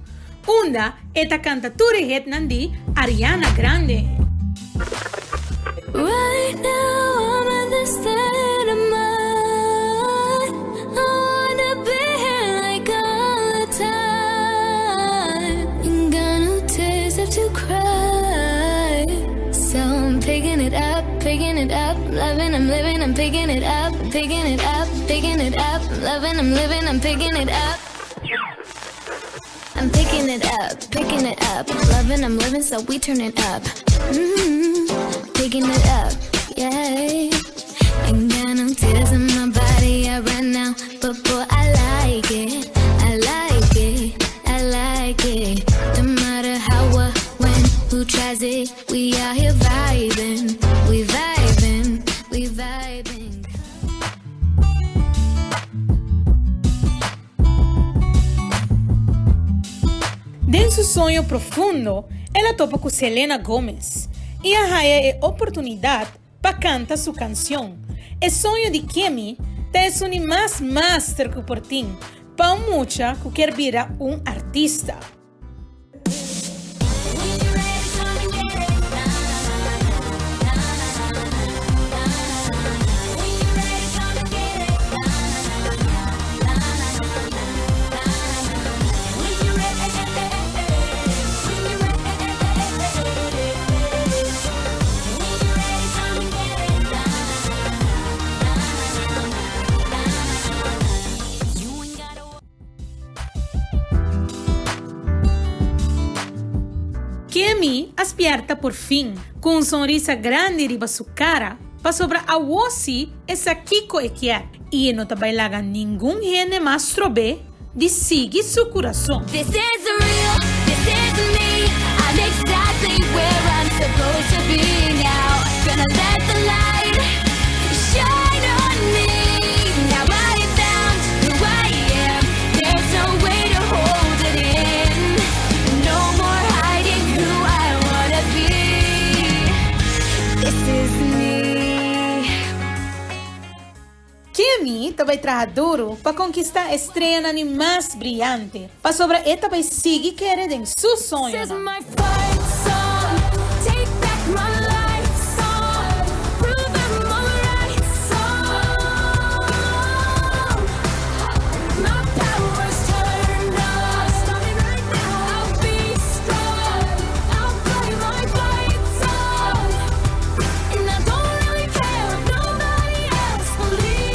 Onda esta cantatura de Ariana Grande. Right now I'm in this state of mind. I wanna be here like all the time. Ain't got no tears left to cry, so I'm picking it up, loving, I'm living, I'm picking it up, picking it up, picking it up, loving, I'm living, I'm picking it up. I'm picking it up, loving, I'm living, so we turn it up. Picking it up, yeah. Ain't got no tears in my body right now, but boy, I like it, I like it, I like it. No matter how or when, who tries it, we out here vibing, we vibing, we vibing. De su sonho profundo, ela topa com Selena Gomez e arranha a oportunidade para cantar sua canção. O sonho de Kemi é sonhar mais master que por ti, para um mucha que quer virar um artista. Kemi aspierta por fin, com sonrisa grande riba sua cara, para sobra a Wossi essa Kiko e quer. E não tá bailaga ninguém gene mais trobe de seguir seu coração. This is real, this is me. I'm exactly where I'm supposed to be now. Gonna let the light shine on me. Now I found who I am. There's no way to hold it in. No more hiding who I wanna be. This is me. Kemi também trabalha duro para conquistar a estrela mais brilhante. Para sobra ela também seguir querer em seu sonho. This is my fight song. Take back my life song. Prove I'm alright song. My power's turned on. Starting right now. I'll be strong. I'll play my fight song. And I don't really care if nobody else believes.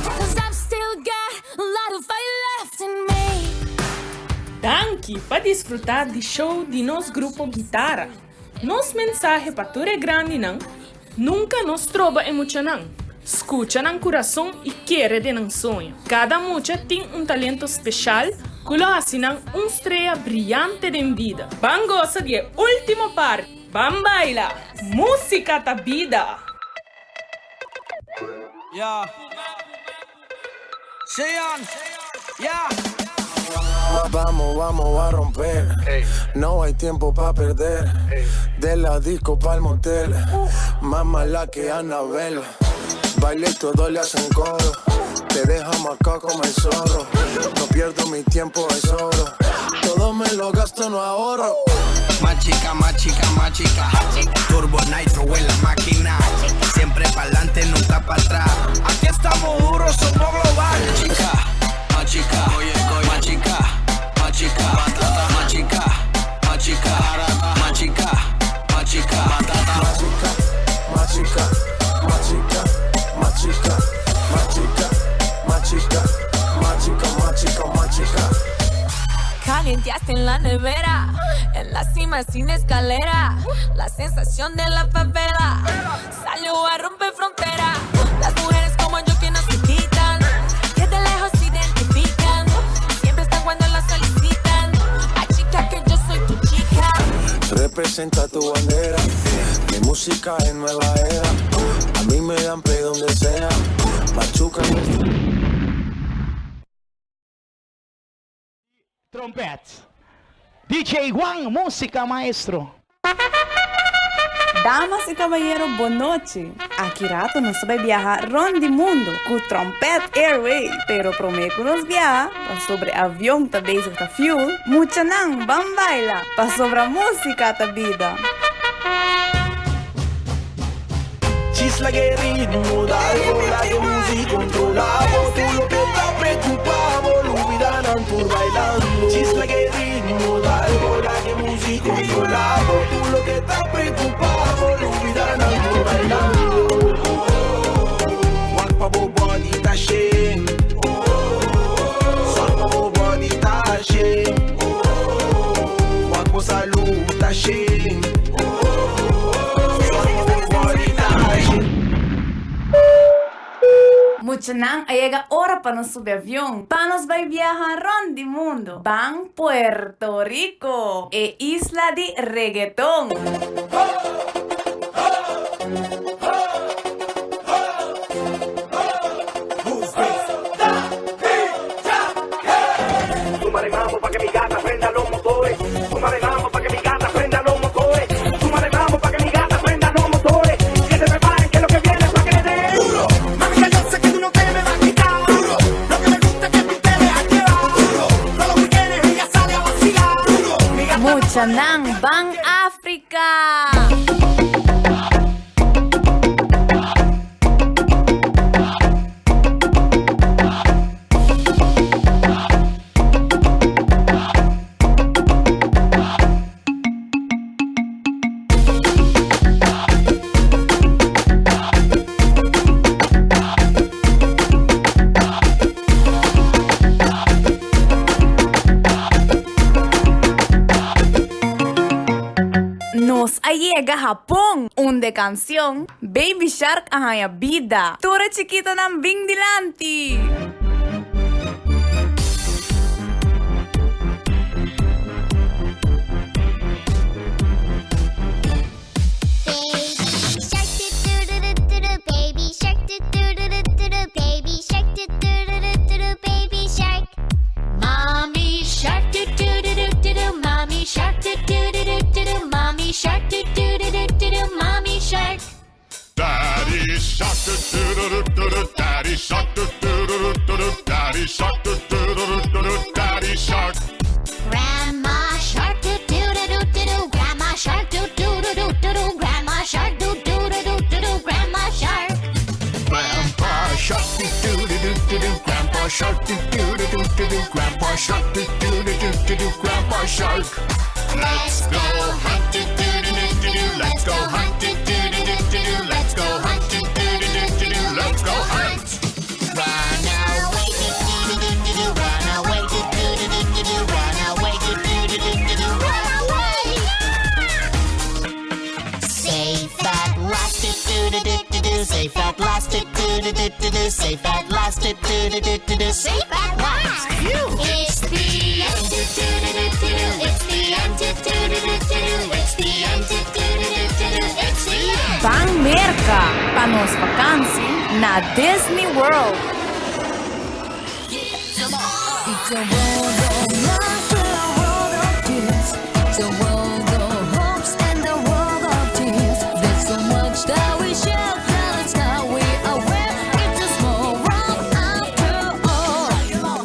'Cause I've still got a lot of fight left in me. Danke para desfrutar do show de nosso grupo Guitarra. Nosso mensagem para todo grande não, nunca nos trova emocionante. Escucha no coração e quer de um sonho. Cada mucha tem talento especial que lo hacen estrella brilhante de vida. Van goza de última parte. Van baila. Música da vida. Yeah. Sean. Yeah. Vamos, vamos a romper. No hay tiempo para perder. De la disco pa'l motel. Más mala que Anabel. Baile todo le hacen coro. Te dejamos acá como el zorro. No pierdo mi tiempo, es oro. Todo me lo gasto, no ahorro. Más chica, más chica, más chica. Turbo Nitro en la máquina. Siempre pa'lante, nunca para atrás. Aquí estamos duros, somos global. Más chica, oye, más chica, más chica, más chica, más chica, más chica, más chica, Más chica, más chica, más chica, más chica, más chica, más chica, más chica, más chica, más chica. Calienteaste en la nevera, en la cima sin escalera. La sensación de la favela salió a romper frontera. Las mujeres como yo que no se quitan, que de lejos se identifican. Siempre están cuando las solicitan. A chica que yo soy tu chica. Representa tu bandera. Mi música es nueva era. A mí me dan play donde sea. Machuca. Trompete. DJ Juan, música maestro. Damas y caballeros, boa noite. Aqui rato nós vai viajar ronde mundo com Trompete Airways, pero prometo que nós viajar para sobre avião também sobre fuel, mucha não, vamos bailar, para sobre a música da vida. Chisla que ritmo, dale bola que música controlamos. Tú lo que estás preocupado, lo olvidarán por bailando. Chisla que ritmo, dale bola que música controlamos. Tú lo que estás preocupado, lo olvidarán por bailando. Walk pa bo body ta shame. Sol pa bo body ta shame. Walk po salud ta shame. Mucha não, chega hora para nós subir avião, para nós vai viajar ronde mundo. Van Puerto Rico, e isla de reggaeton. Súmale mambo pa' que mi gata prenda los motores. Súmale mambo pa' que mi gata prenda los motores. Súmale mambo pa' que mi gata prenda los motores. Que se preparen que lo que viene es pa' que le den duro. Mami, que yo sé que tú no te me vas a quitar duro. Lo que me gusta es que tú te dejas llevar duro. Todos los weekends ella sale a vacilar duro. Mucha nan, Van África. llega Japón, de canción Baby Shark ahaya vida. Tura chiquito ng Bing Dilanti. Mommy shark do do do do do do, mommy shark do do do do do do, mommy shark do do do do do do, mommy shark. Daddy shark do do do do do, daddy shark do do do do do, daddy shark do do do do do, daddy shark. Grandma shark do do do do do do, grandma shark do do do do do do, grandma shark do do do do do do, grandma shark. Grandpa shark do do do do do do, grandpa shark do do do do do do, grandpa shark do do do do do do, grandpa shark. Let's go hunt do do do do do do, let's go hunt do do do do do do, let's go hunt do do do do do do, let's go hunt. Run away do do do do do do, run away do do do do do do, run away do do do do do do, run away. Safe at last do do do do do do, safe at last do do do do do do, safe at last do do do do do do, safe at last. It's the end do do do do do do, it's the end do do do do do do, it's the end do do do do do do, it's the end. Bang merka pa nos vakansi na Disney World. It's a world of laughter, a world of tears. It's a world of hopes and a world of tears. There's so much that we share, that it's how we are. It's a small world after all.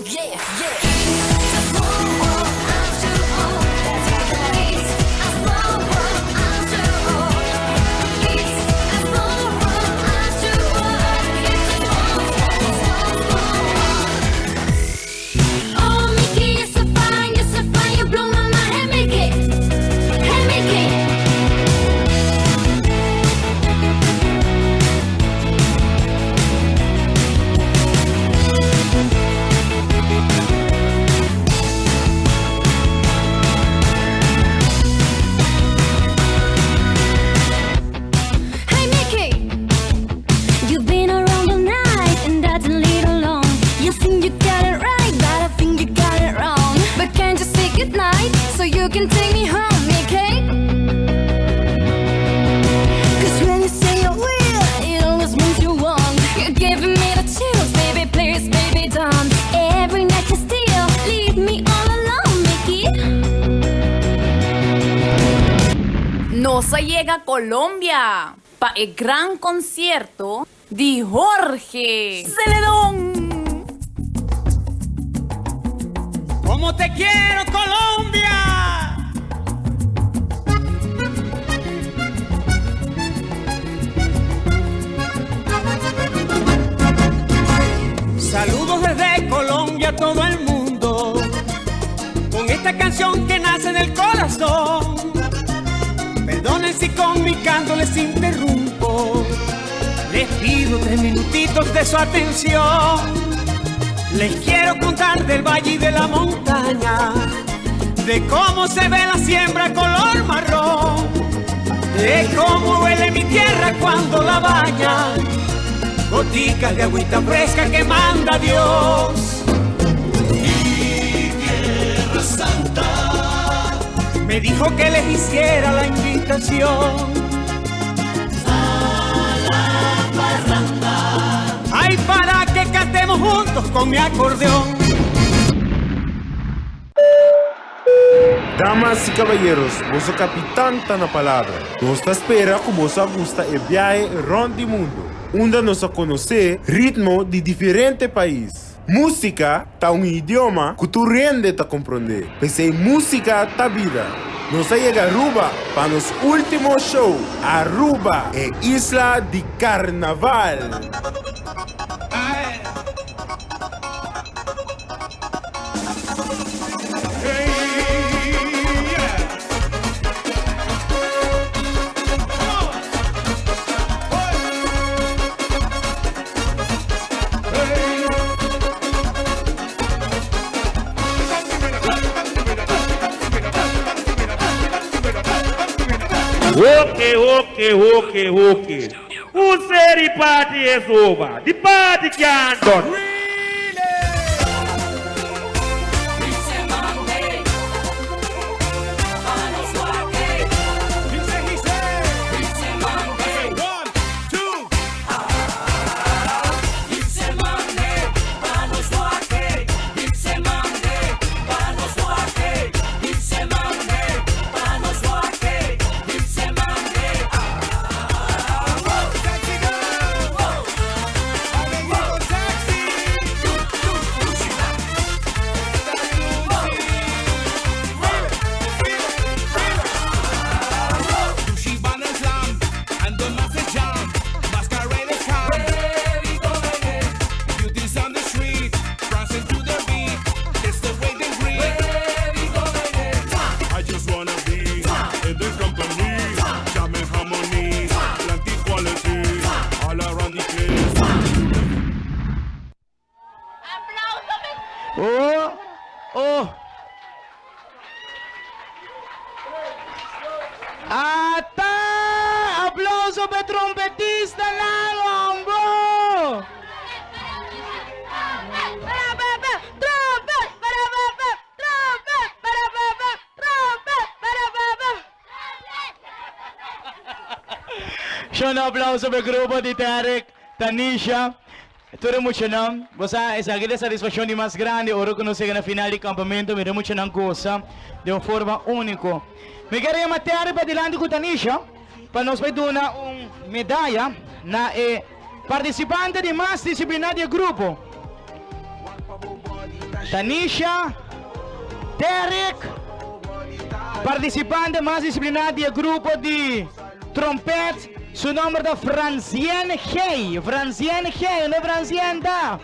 Yeah, yeah. It's a small world after all. It's a small world after all. It's a small world after all. It's a small world. Oh, Mickey, you're so fine, you blow my mind. Hey, Mickey, hey, Mickey. Hey, Mickey, you've been around all night, and that's a little long. You think you got it right, but I think you got it wrong. But can't you say goodnight so you can take me home, Mickey? 'Cause when you say you will, it always means you won't. You're giving me the chills, baby, please, baby, don't. Every night you still leave me all alone, Mickey. Nos llega Colombia pa el gran concierto de Jorge Celedón. ¡Cómo te quiero, Colombia! Saludos desde Colombia a todo el mundo, con esta canción que nace del corazón. Perdonen si con mi canto les interrumpo, les pido 3 minutitos de su atención. Les quiero contar del valle y de la montaña, de cómo se ve la siembra color marrón, de cómo huele mi tierra cuando la bañan goticas de agüita fresca que manda Dios. Mi tierra santa me dijo que les hiciera la invitación a la parranda, ay, para que cantemos juntos con mi acordeón. Damas y caballeros, vos capitán está na palabra. Nos espera como vos gusta el viaje around the mundo, onde nos a conocer ritmo de diferente país. Música tá idioma que tu rende a compreender. Pensei música tá vida. Nos llega a Aruba para nos último show. Aruba é isla de carnaval. Okay. Who said the party is over? The party can't done. ¡Aplauso para trompetista Lalombo! Un aplauso para el grupo de Tarek, Tanisha. Todo mucho não. Você essa aquela satisfação de mais grande, o reconhecer na final de campamento, me deu mucho não coisa de uma forma única. Me queria matar para delante com Tanisha, para nos dar uma medalha na participante de mais disciplinar de grupo. Tanisha, Derek, participante mais disciplinar de grupo de trompete. Su nombre es Franciane Hey. Franciane Hey, no Franciane da.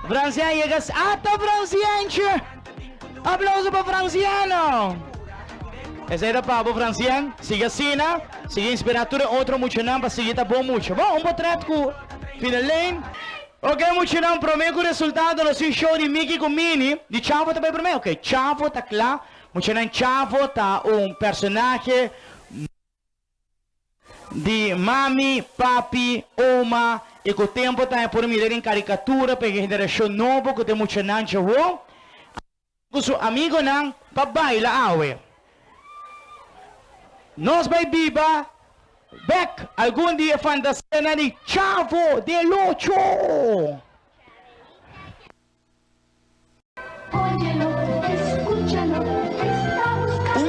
Franciane llegas hasta Franciane. Aplauso para Franciano. Ese era Pablo Franciane. Sigue así, ¿no? Sigue inspiratura. Otro mucho no, para seguir está bom mucho. Vamos, un portrait con final lane. Ok, mucho no, prometo el resultado de su show de Mickey con Minnie. De Chavo también prometo. Ok, Chavo está claro. Mucho no, Chavo está un personaje de mami, papi, oma, e com o tempo está por mirar em caricatura, para a geração nova, que tem muito não chegou. Com seu amigo não, para bailar awe. Nós vai viva, back, algum dia fantasia de Chavo del Ocho.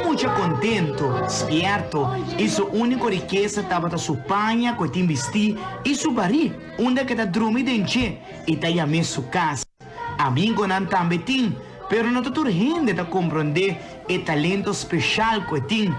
Muito contento, esperto, e sua única riqueza estava da sua panha, que tem vestir, e sua barriga, onde que está dormindo em che, e está aí sua casa. Amigo não também tem, pero não toda gente está compreender o talento especial que tem.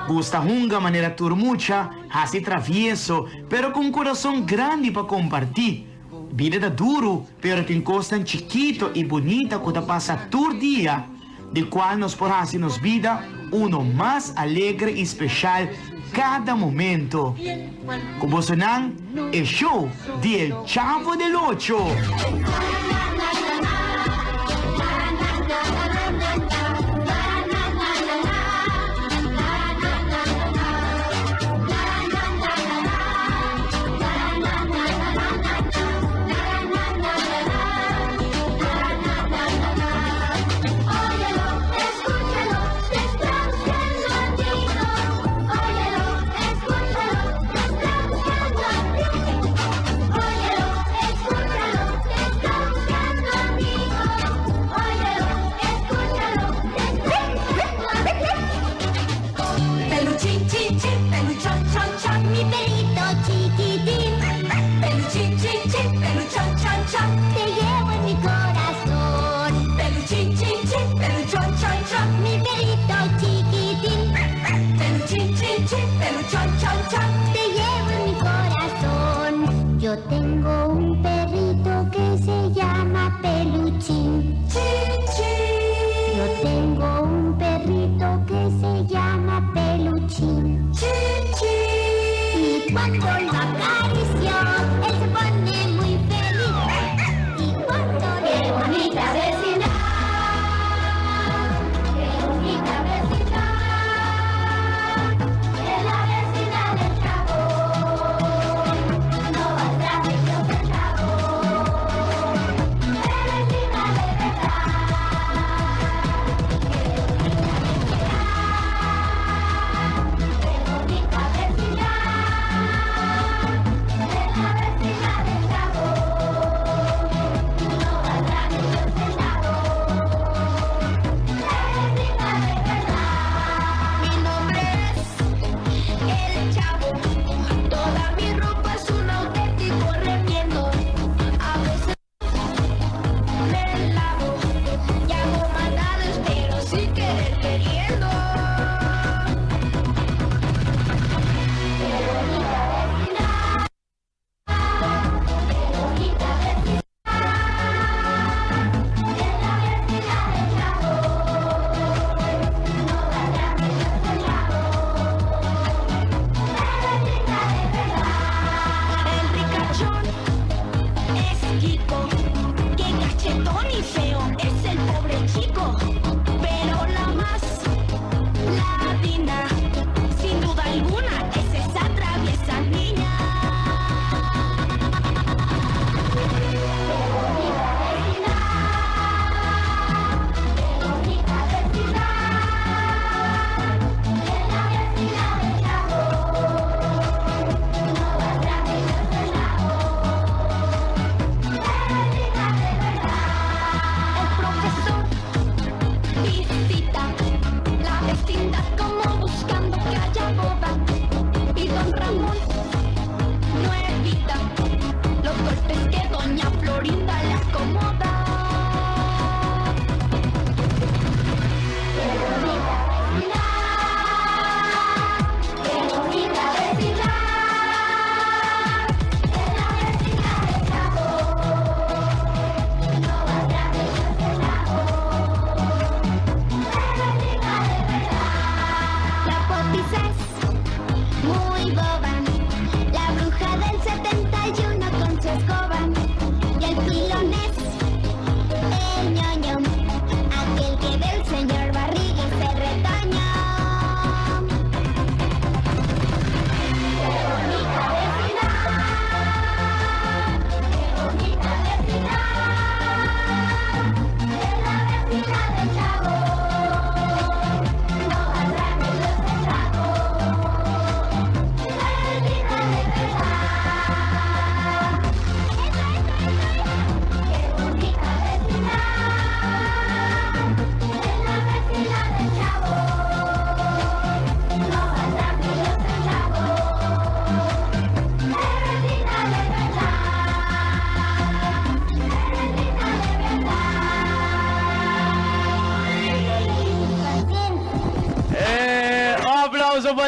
Gosta de maneira turmucha, assim travieso, pero com coração grande para compartilhar. Vida é duro, pero tem coisa chiquito e bonita que passa todo dia, de qual nos podemos nos vida uno más alegre y especial cada momento. Como sonan el show del Chavo del Ocho. Yo tengo un perrito que se llama Peluchín. Yo tengo un perrito que se llama Peluchín. Y cuando lo acaricio, él se pone muy feliz. Y cuando qué bonita vecindad, qué bonita vecindad, es la vecindad.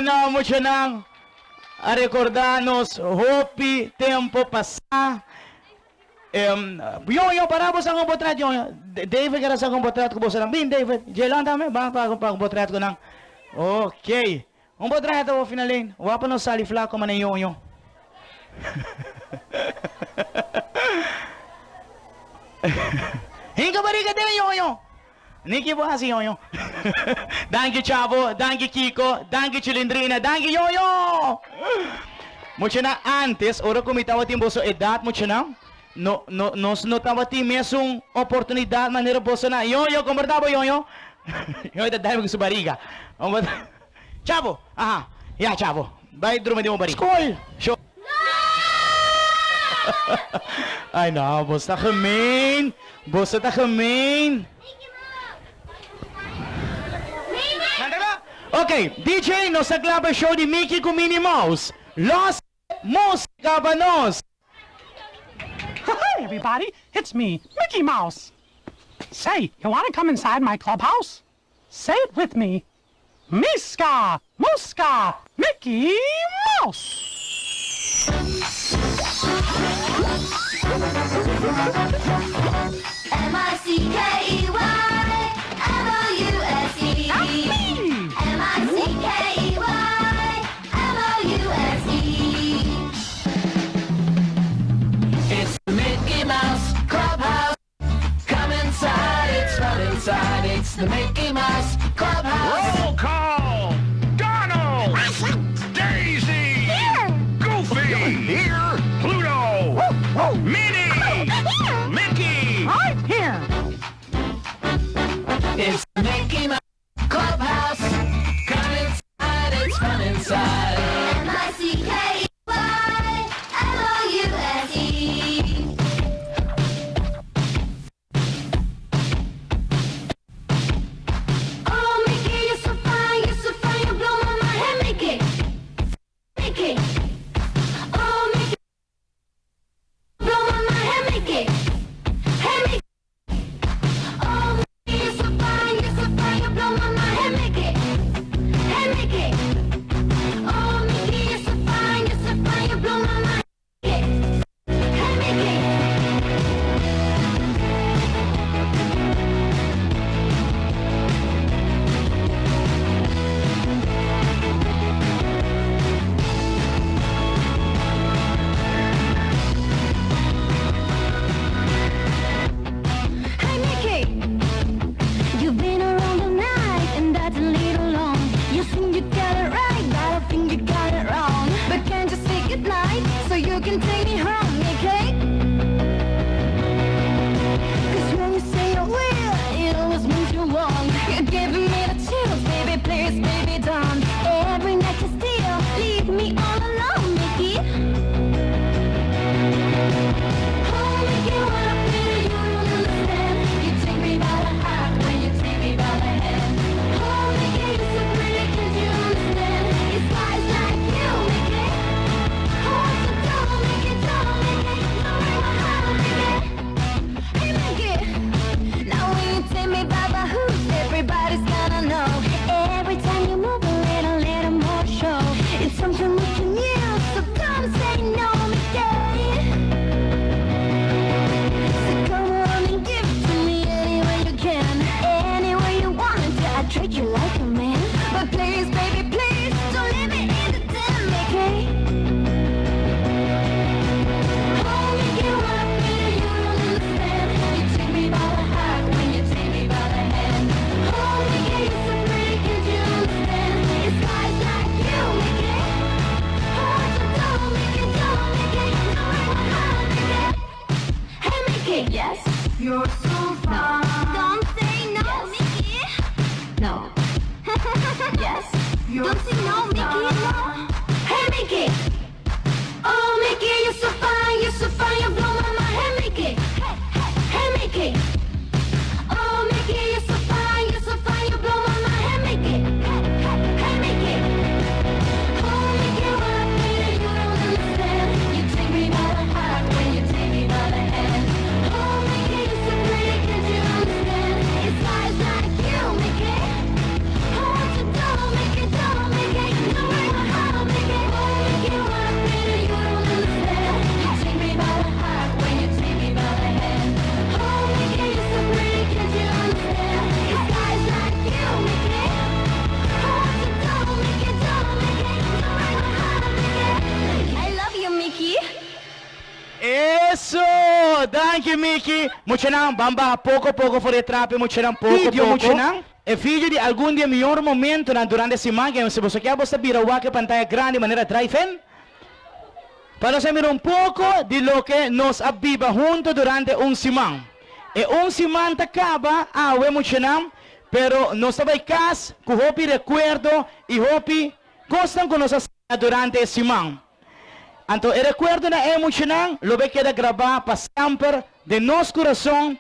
no, mucho nang a recordarnos hopi tempo pasa. Yo para sa akong potret yo. David kara sa akong potret ko sa bin David. Jelan tame ba pa akong potret ko nang. Okay. Ang potret ko finalin. Wa pa no sali flaco man yo. Hinga bariga din yo. Niki po kasi yo. Dangi Chavo, dangi Kiko, dangi Chilindrina, dangi Yoyo. Mucho na antes, ora kumitawa timbo so edad mucho na. Nos notava ti mesmo oportunidade maneira bolsa na Yoyo, conversava Yoyo. Yoyo dai mo sa bariga. Chavo, aha. Yeah, Chavo. Vai dormir de mo bariga. School. Show. Ay na, bosta gemeen. Bosta ta gemeen. Okay, DJ, nos aglaba show de Mickey com Minnie Mouse. Los Música Banos. Hi, everybody. It's me, Mickey Mouse. Say, you want to come inside my clubhouse? Say it with me. Miska, Muska, Mickey Mouse. M-I-C-K-E-Y-M-O-U-S-E. M-I-C-K-E-Y-M-O-U-S-E. It's the Mickey Mouse Clubhouse. Come inside, it's fun inside. It's the Mickey Mouse Clubhouse. Roll call! Donald! Daisy! Here! Goofy! Here! Pluto! Minnie! Mickey! Right here. It's the Mickey Mouse Clubhouse. Come inside, it's fun inside. M-I-C-K-E-Y-M-O-U-S-E. Oh, Mickey, you're so fine, you blow my mind. Hey, Mickey! Mickey! Oh, Mickey! Blow my mind. Hey, Mickey! Hey, Mickey! Oh, Mickey, you're so fine, you blow my mind. Hey, Mickey! Hey, Mickey! Oh, Mickey, you're so fine, you blow my mind. Hey, Mickey! Hey, Mickey! You've been around all night, and that's a little long. You think you got it right, but I think you got it wrong. But can't you say goodnight, so you can take me home, Mickey? 'Cause when you say I will, it always means you won't. You're giving me the chills, baby, please, baby, don't. Every night you still leave me all alone, Mickey. Oh, Mickey, what I feel, you don't understand. You take me by the heart when you take me by the hand. Oh, Mickey, you're so pretty, can't you understand? It's guys like you, Mickey. Oh, what's the trouble, Mickey, Mickey? No matter how, Mickey. Hey, Mickey. Now when you take me by the hoops, everybody's gonna know. Every time you move a little more show. It's something we can use, so come say no, Mickey. So come on and give it to me any way you can. Any way you want it, I treat you like a man. But please, baby, please, don't leave me in the den, Mickey. Oh, Mickey, what I feel, you don't understand. You take me by the heart when you take me by the hand. Oh, Mickey, you're so pretty, can't you understand? It's guys like you, Mickey. Oh, what's the trouble, Mickey, Mickey? No matter how, Mickey. Hey, Mickey. Yes? You're so fine. Don't say no, Mickey. No. Yes? Don't say no, Mickey. No. Hey, Mickey. Oh, Mickey, you're so fine, you blow my mind. Hey, Mickey. Hey, Mickey. Oh, Mickey, you're so fine, you blow my mind. Hey, Mickey. Hey, Mickey. Oh, Mickey, what I feel, you don't understand. You take me by the heart when you take me by the hand. Oh, Mickey, you're so pretty, can't you understand? It's guys like you, Mickey. Oh, what you do, Mickey, no matter thank you, Mickey. Mucho nang bamba pouco for retrape, mucho nang pouco. Mucho nang. E figlio di algún dia miglior momento durante la semana, se você quer você vira a pantalla grande de maneira drive-in. Para saber un poco de lo que nos aviva junto durante un semana. E un semana acaba, mucho nang, pero nos sabe cas, que hopi recuerdo y hopi constan con nosotros durante la semana. Então, o recuerdo na emocional, lo vai quedar gravado para sempre de nosso coração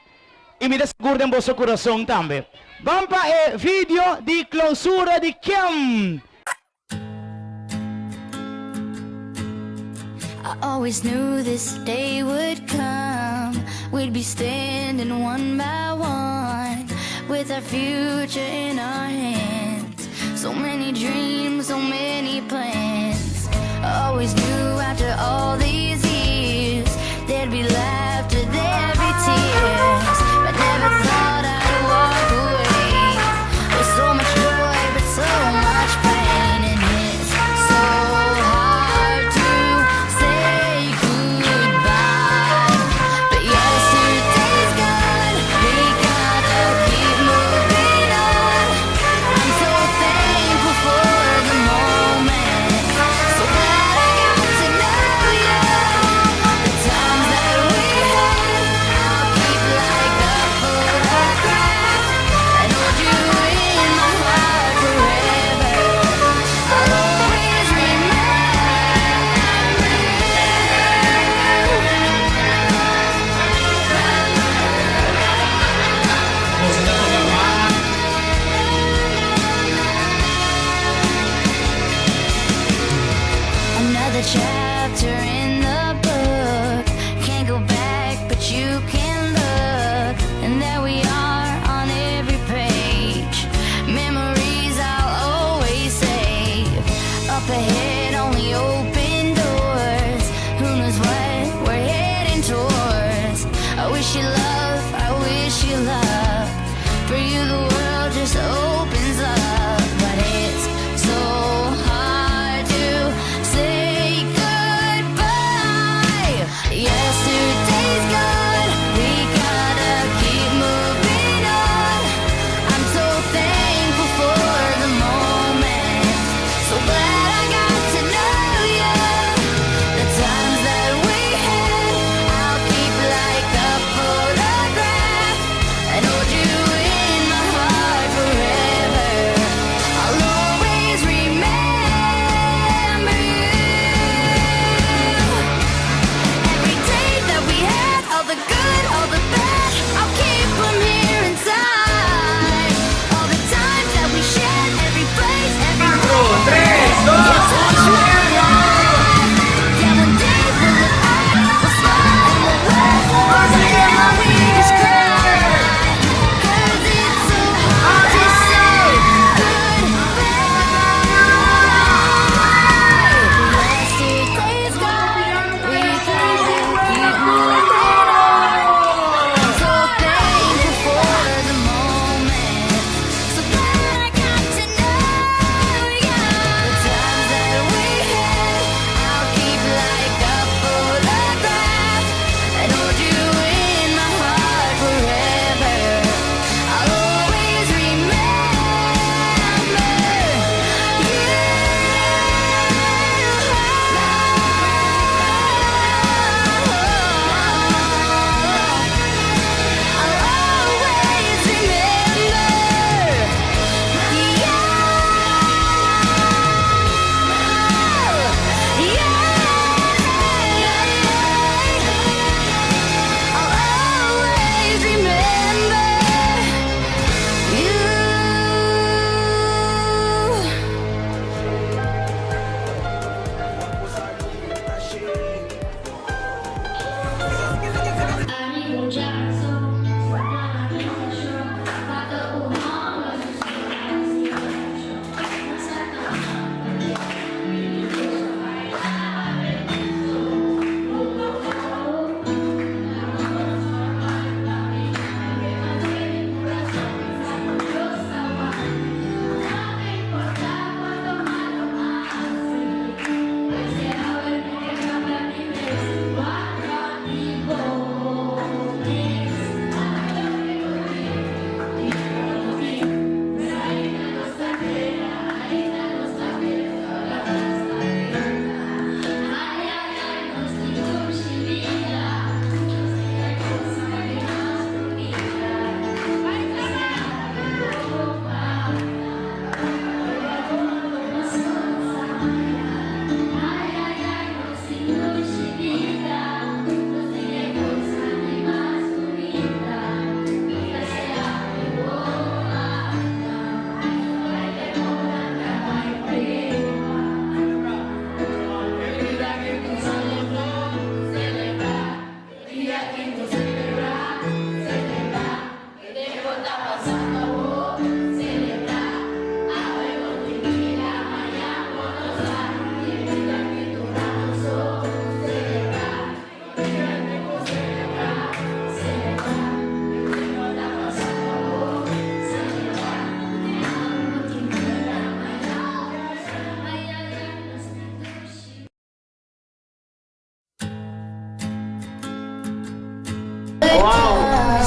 e me asseguro em vosso coração também. Vamos para o vídeo de clausura de Kim. I always knew this day would come. We'd be standing one by one with our future in our hands. So many dreams, so many plans. I always knew after all these years there'd be laughter, there'd be tears, but never thought I'd walk away with so much joy but so much pain. And it's so hard to say goodbye, but yesterday's gone, we gotta keep moving on. I'm so thankful for the moment, so glad I got to know you. The times that we had, I'll keep like a photograph and hold you in my heart forever. I'll always remember another chapter in the book. Can't go back, but you can look, and there we are on every page. Memories I'll always save. Up ahead, only open doors. Who knows what we're heading towards? I wish you love, I wish you luck. For you, the world just opens up, but it's so hard to say goodbye.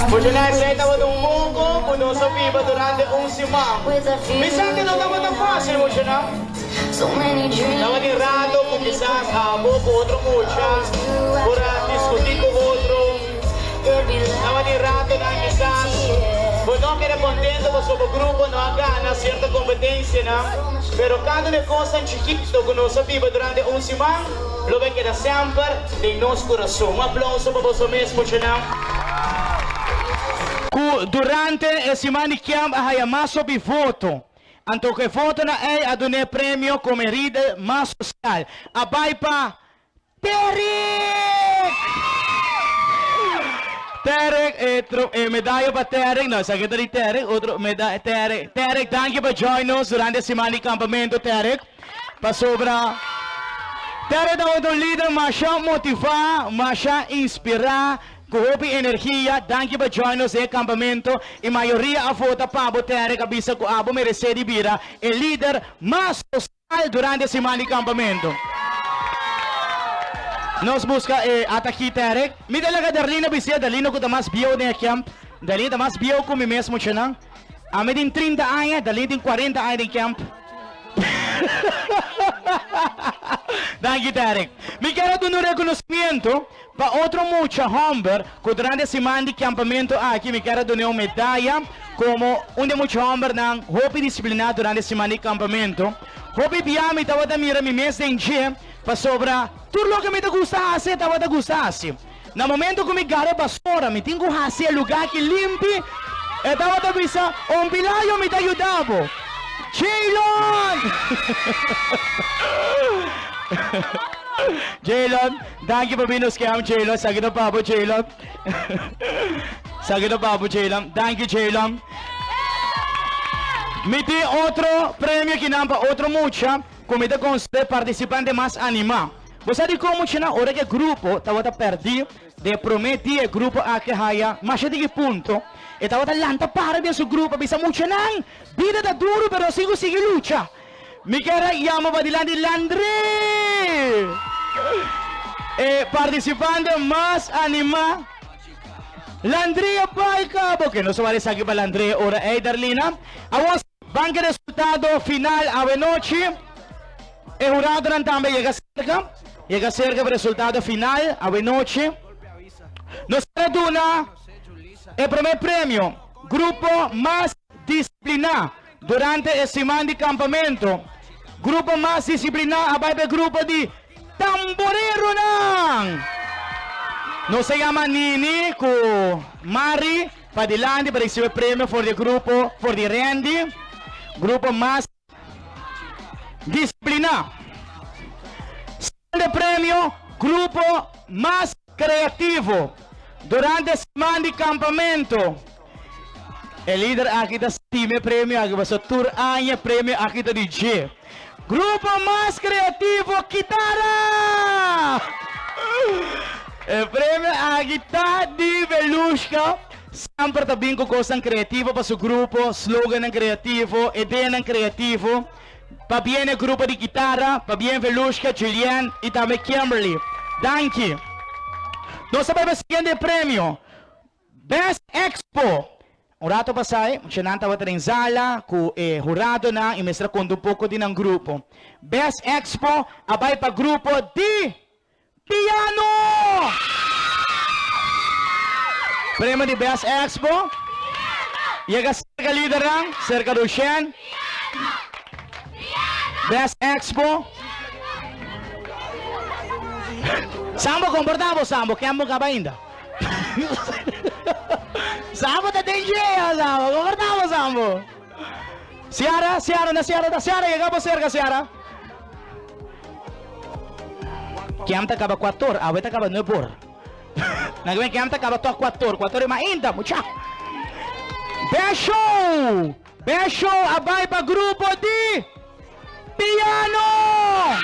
Mucho nice sa itawa ng Mungo, puno sa piba durante un simang. Minsan ka na naman ang fácil, mucho na. Naman ni Rado, kung quizás abo ko otro mucha, pura discutir con otro. Naman ni Rado na quizás, pues no queda contento con su grupo, no gana cierta competencia, ¿no? Pero cada una cosa en chiquito que nos vive durante un simán, lo ve queda siempre de nuestro corazón. Un aplauso para vosotros mismos, ¿no? Durante el simán de camp, hay más sobre voto. Anto que voto na ay adune premio como líder más social. Abay pa, Terek! Terek, medalha para Terek, não, secretário Terek, outro medalha, Terek, thank you for joining us durante a semana de campamento, Terek, para sobra. Terek é outro líder, mas motivar, mas inspirar, com energia, thank you for joining us no campamento, e maioria a vota para o Terek, avisa que o abo merece de vira, o líder mais social durante a semana de campamento. Nós busca ataqui Terek. Me dalaga Darlina bisya, Darlina ko tamas bio na camp. Darlina tamas bio ko mi mesmo chenang. Ame din 30 anos, Darlina din 40 anos din camp. Thank you, Terek. Me quero dar um reconhecimento para outro mucha homem que durante a semana de campamento aqui me quero dar uma medalha como de mucha homem nang hopi disciplinado durante a semana de campamento. Hopi biami tawa da mira mi mes de dia para sobra tudo que me gusta fazer, tawa da gusta fazer. No momento que me gare basura, me tenho que fazer lugar que limpe, e tawa da bisa pilayo me ajudava. Jaylon! Jaylon, thank you for being us camp, Jaylon. Sagino Pabo, Jaylon. Sagino Pabo, Jaylon. Thank you, Jaylon. Miti otro premio que nampa otro mucha, comida con usted participante más anima. Você de como tinha hora que grupo tava perdi, de prometer grupo a que haya, mas de que ponto? E tava lanta para bem seu grupo, bisa mucha nang, vida da duro, pero sigue lucha. Mi cara llama para dilante Landry. Participante más anima. Landry Paika, porque no se vale saque para Landry, ora Darlina. Awas banca de resultado final a noche. El jurado también llega cerca para el resultado final a noche. Nos reduna el primer premio, grupo más disciplinado durante el semana de campamento. Grupo más disciplinado, abajo el grupo de Tamborero Nang. No se llama Nini, con Mari, para adelante para recibir el premio por el grupo, por el Randy. Grupo más disciplinado. Segundo premio, grupo más creativo durante el semana de campamento. El líder aquí está time premio, aquí va a tour año premio aquí está DJ. Grupo más creativo, Kitara. El premio aquí está de Belushka. Siempre está bien con cosas creativas para su grupo, slogan creativo, idea creativo. Para bien el grupo de guitarra, para bien Belushka, Julian y también Kimberly. Thank you. Nós sabemos o seguinte prêmio. Best Expo. Um rato passai, siya estava em sala, com o jurado na, e mestra com um pouco de ng grupo. Best Expo, abay pa grupo de piano! Prêmio de Best Expo. Llega cerca liderang, cerca Rushen. Best Expo. Sambo, confortável, Sambo, que amo acaba ainda. Sambo tá DJ, Sambo, confortável, Sambo. Ciara, chegamos cerca, Ciara. Que amo acaba 4, a veta acaba 9 por. Nagawin que amo acaba 4 mais ainda, mucha. Best show, abay pa grupo de piano.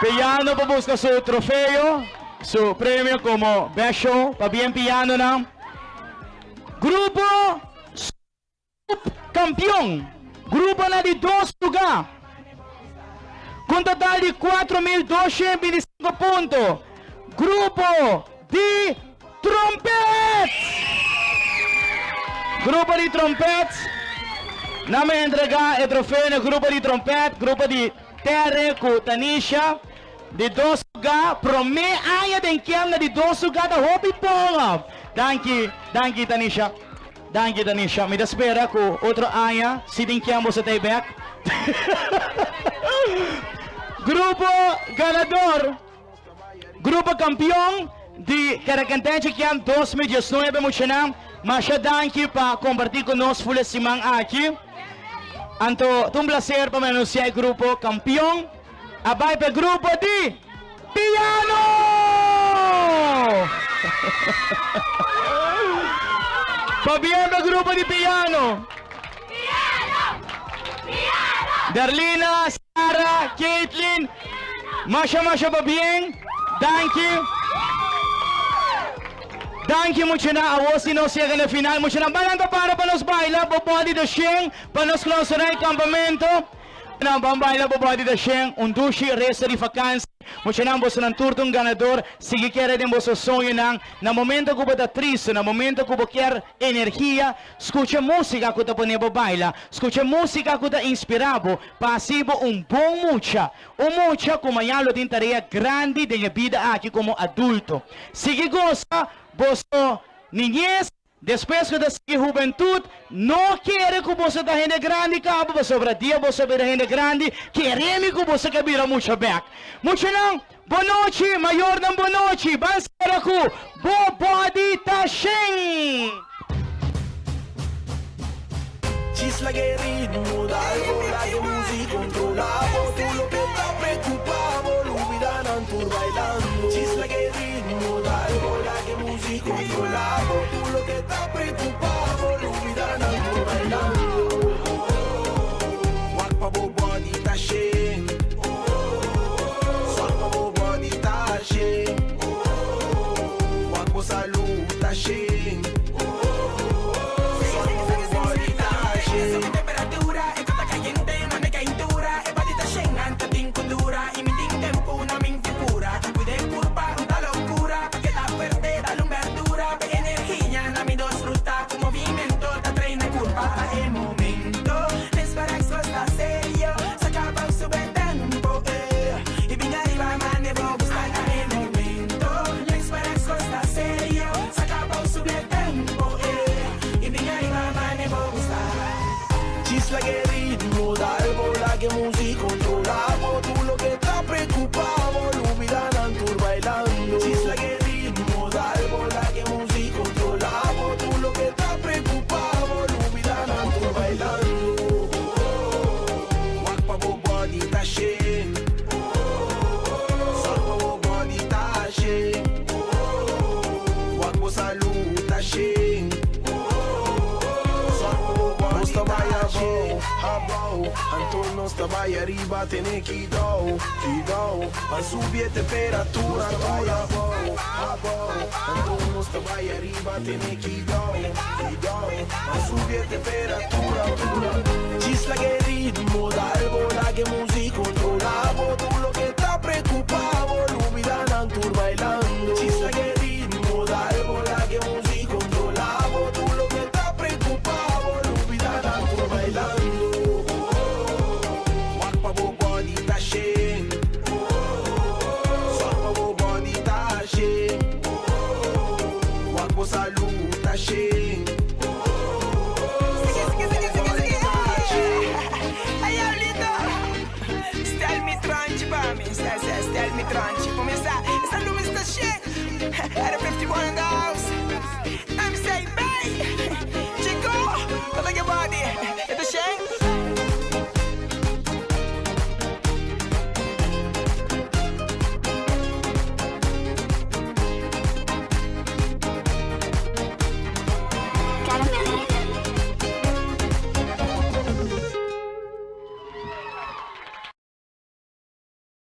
Piano para buscar su trofeo. su premio como Best Show, pa bien piano ng Grupo Campeón. Grupo na de 2 lugar. Com total de 4.225 pontos. Grupo de Trompetes. Grupo de Trompetes. Na me entregar o troféu no grupo de trompete, grupo de Terre com Tanisha, de 2 lugar, pro me aya den na de 2 lugar da Hopi Ponga. Danke, Tanisha. Danke, Tanisha. Me espera com outro aya, se den sa Tayback. Grupo ganador, grupo campeão de Caracantense que 2019 Muchanam. Mas danke para compartir conosco esse semana aqui. Anto, um prazer para anunciar o grupo campeão. Abay para o grupo de piano! Pabiendo o grupo de piano! Darlina, Sarah, Caitlin, Masha pa bien. Danke mucho na awosi no siya na final mucho na balanta para nos baila bobody da Sheng para nos clausurar campamento na bambaila bobody da Sheng dushi resta de vacancy mucho na boso ng turtong ganador sige kere din boso sonho na momento ko bata triste na momento ko quer energia escucha música ko ta ponebo baila escucha música ko ta inspirabo pasibo bom mucha como mayalo din tarea grande de minha vida aqui como adulto sige goza Boso niñez, después que da juventud, no quiere que você da gente grande, cabo, você sobre dia, você da gente grande, queremos que você que vira muito back. Muito não, boa noite, maior não boa noite, Bansaraku, Bobody Tashin. Chisla que ritmo, algo la que música controlamos, tú lo que está preocupado, lo olvidan tú bailando. Chisla que ritmo, algo la que música controlamos, tú lo que está preocupado, lo olvidan tú bailando. Walk pa body tashin, sol pa body tashin, walk po salud tashin. Que música controlamos, tú lo que está preocupado, lo olvidan tú bailando. Chisla que ritmo, algo la que música controlamos, tú lo que está preocupado, lo olvidan tú bailando. Walk pa body tashin, sol pa body tashin, walk po salud tashin, sol pa body tashin. Anton no estaba ahí arriba, tiene que ir, a subir temperatura, Anton no estaba ahí arriba, tiene que ir, a subir temperatura. Chisla que ritmo, algo la que música controlamos, tú lo que está preocupado.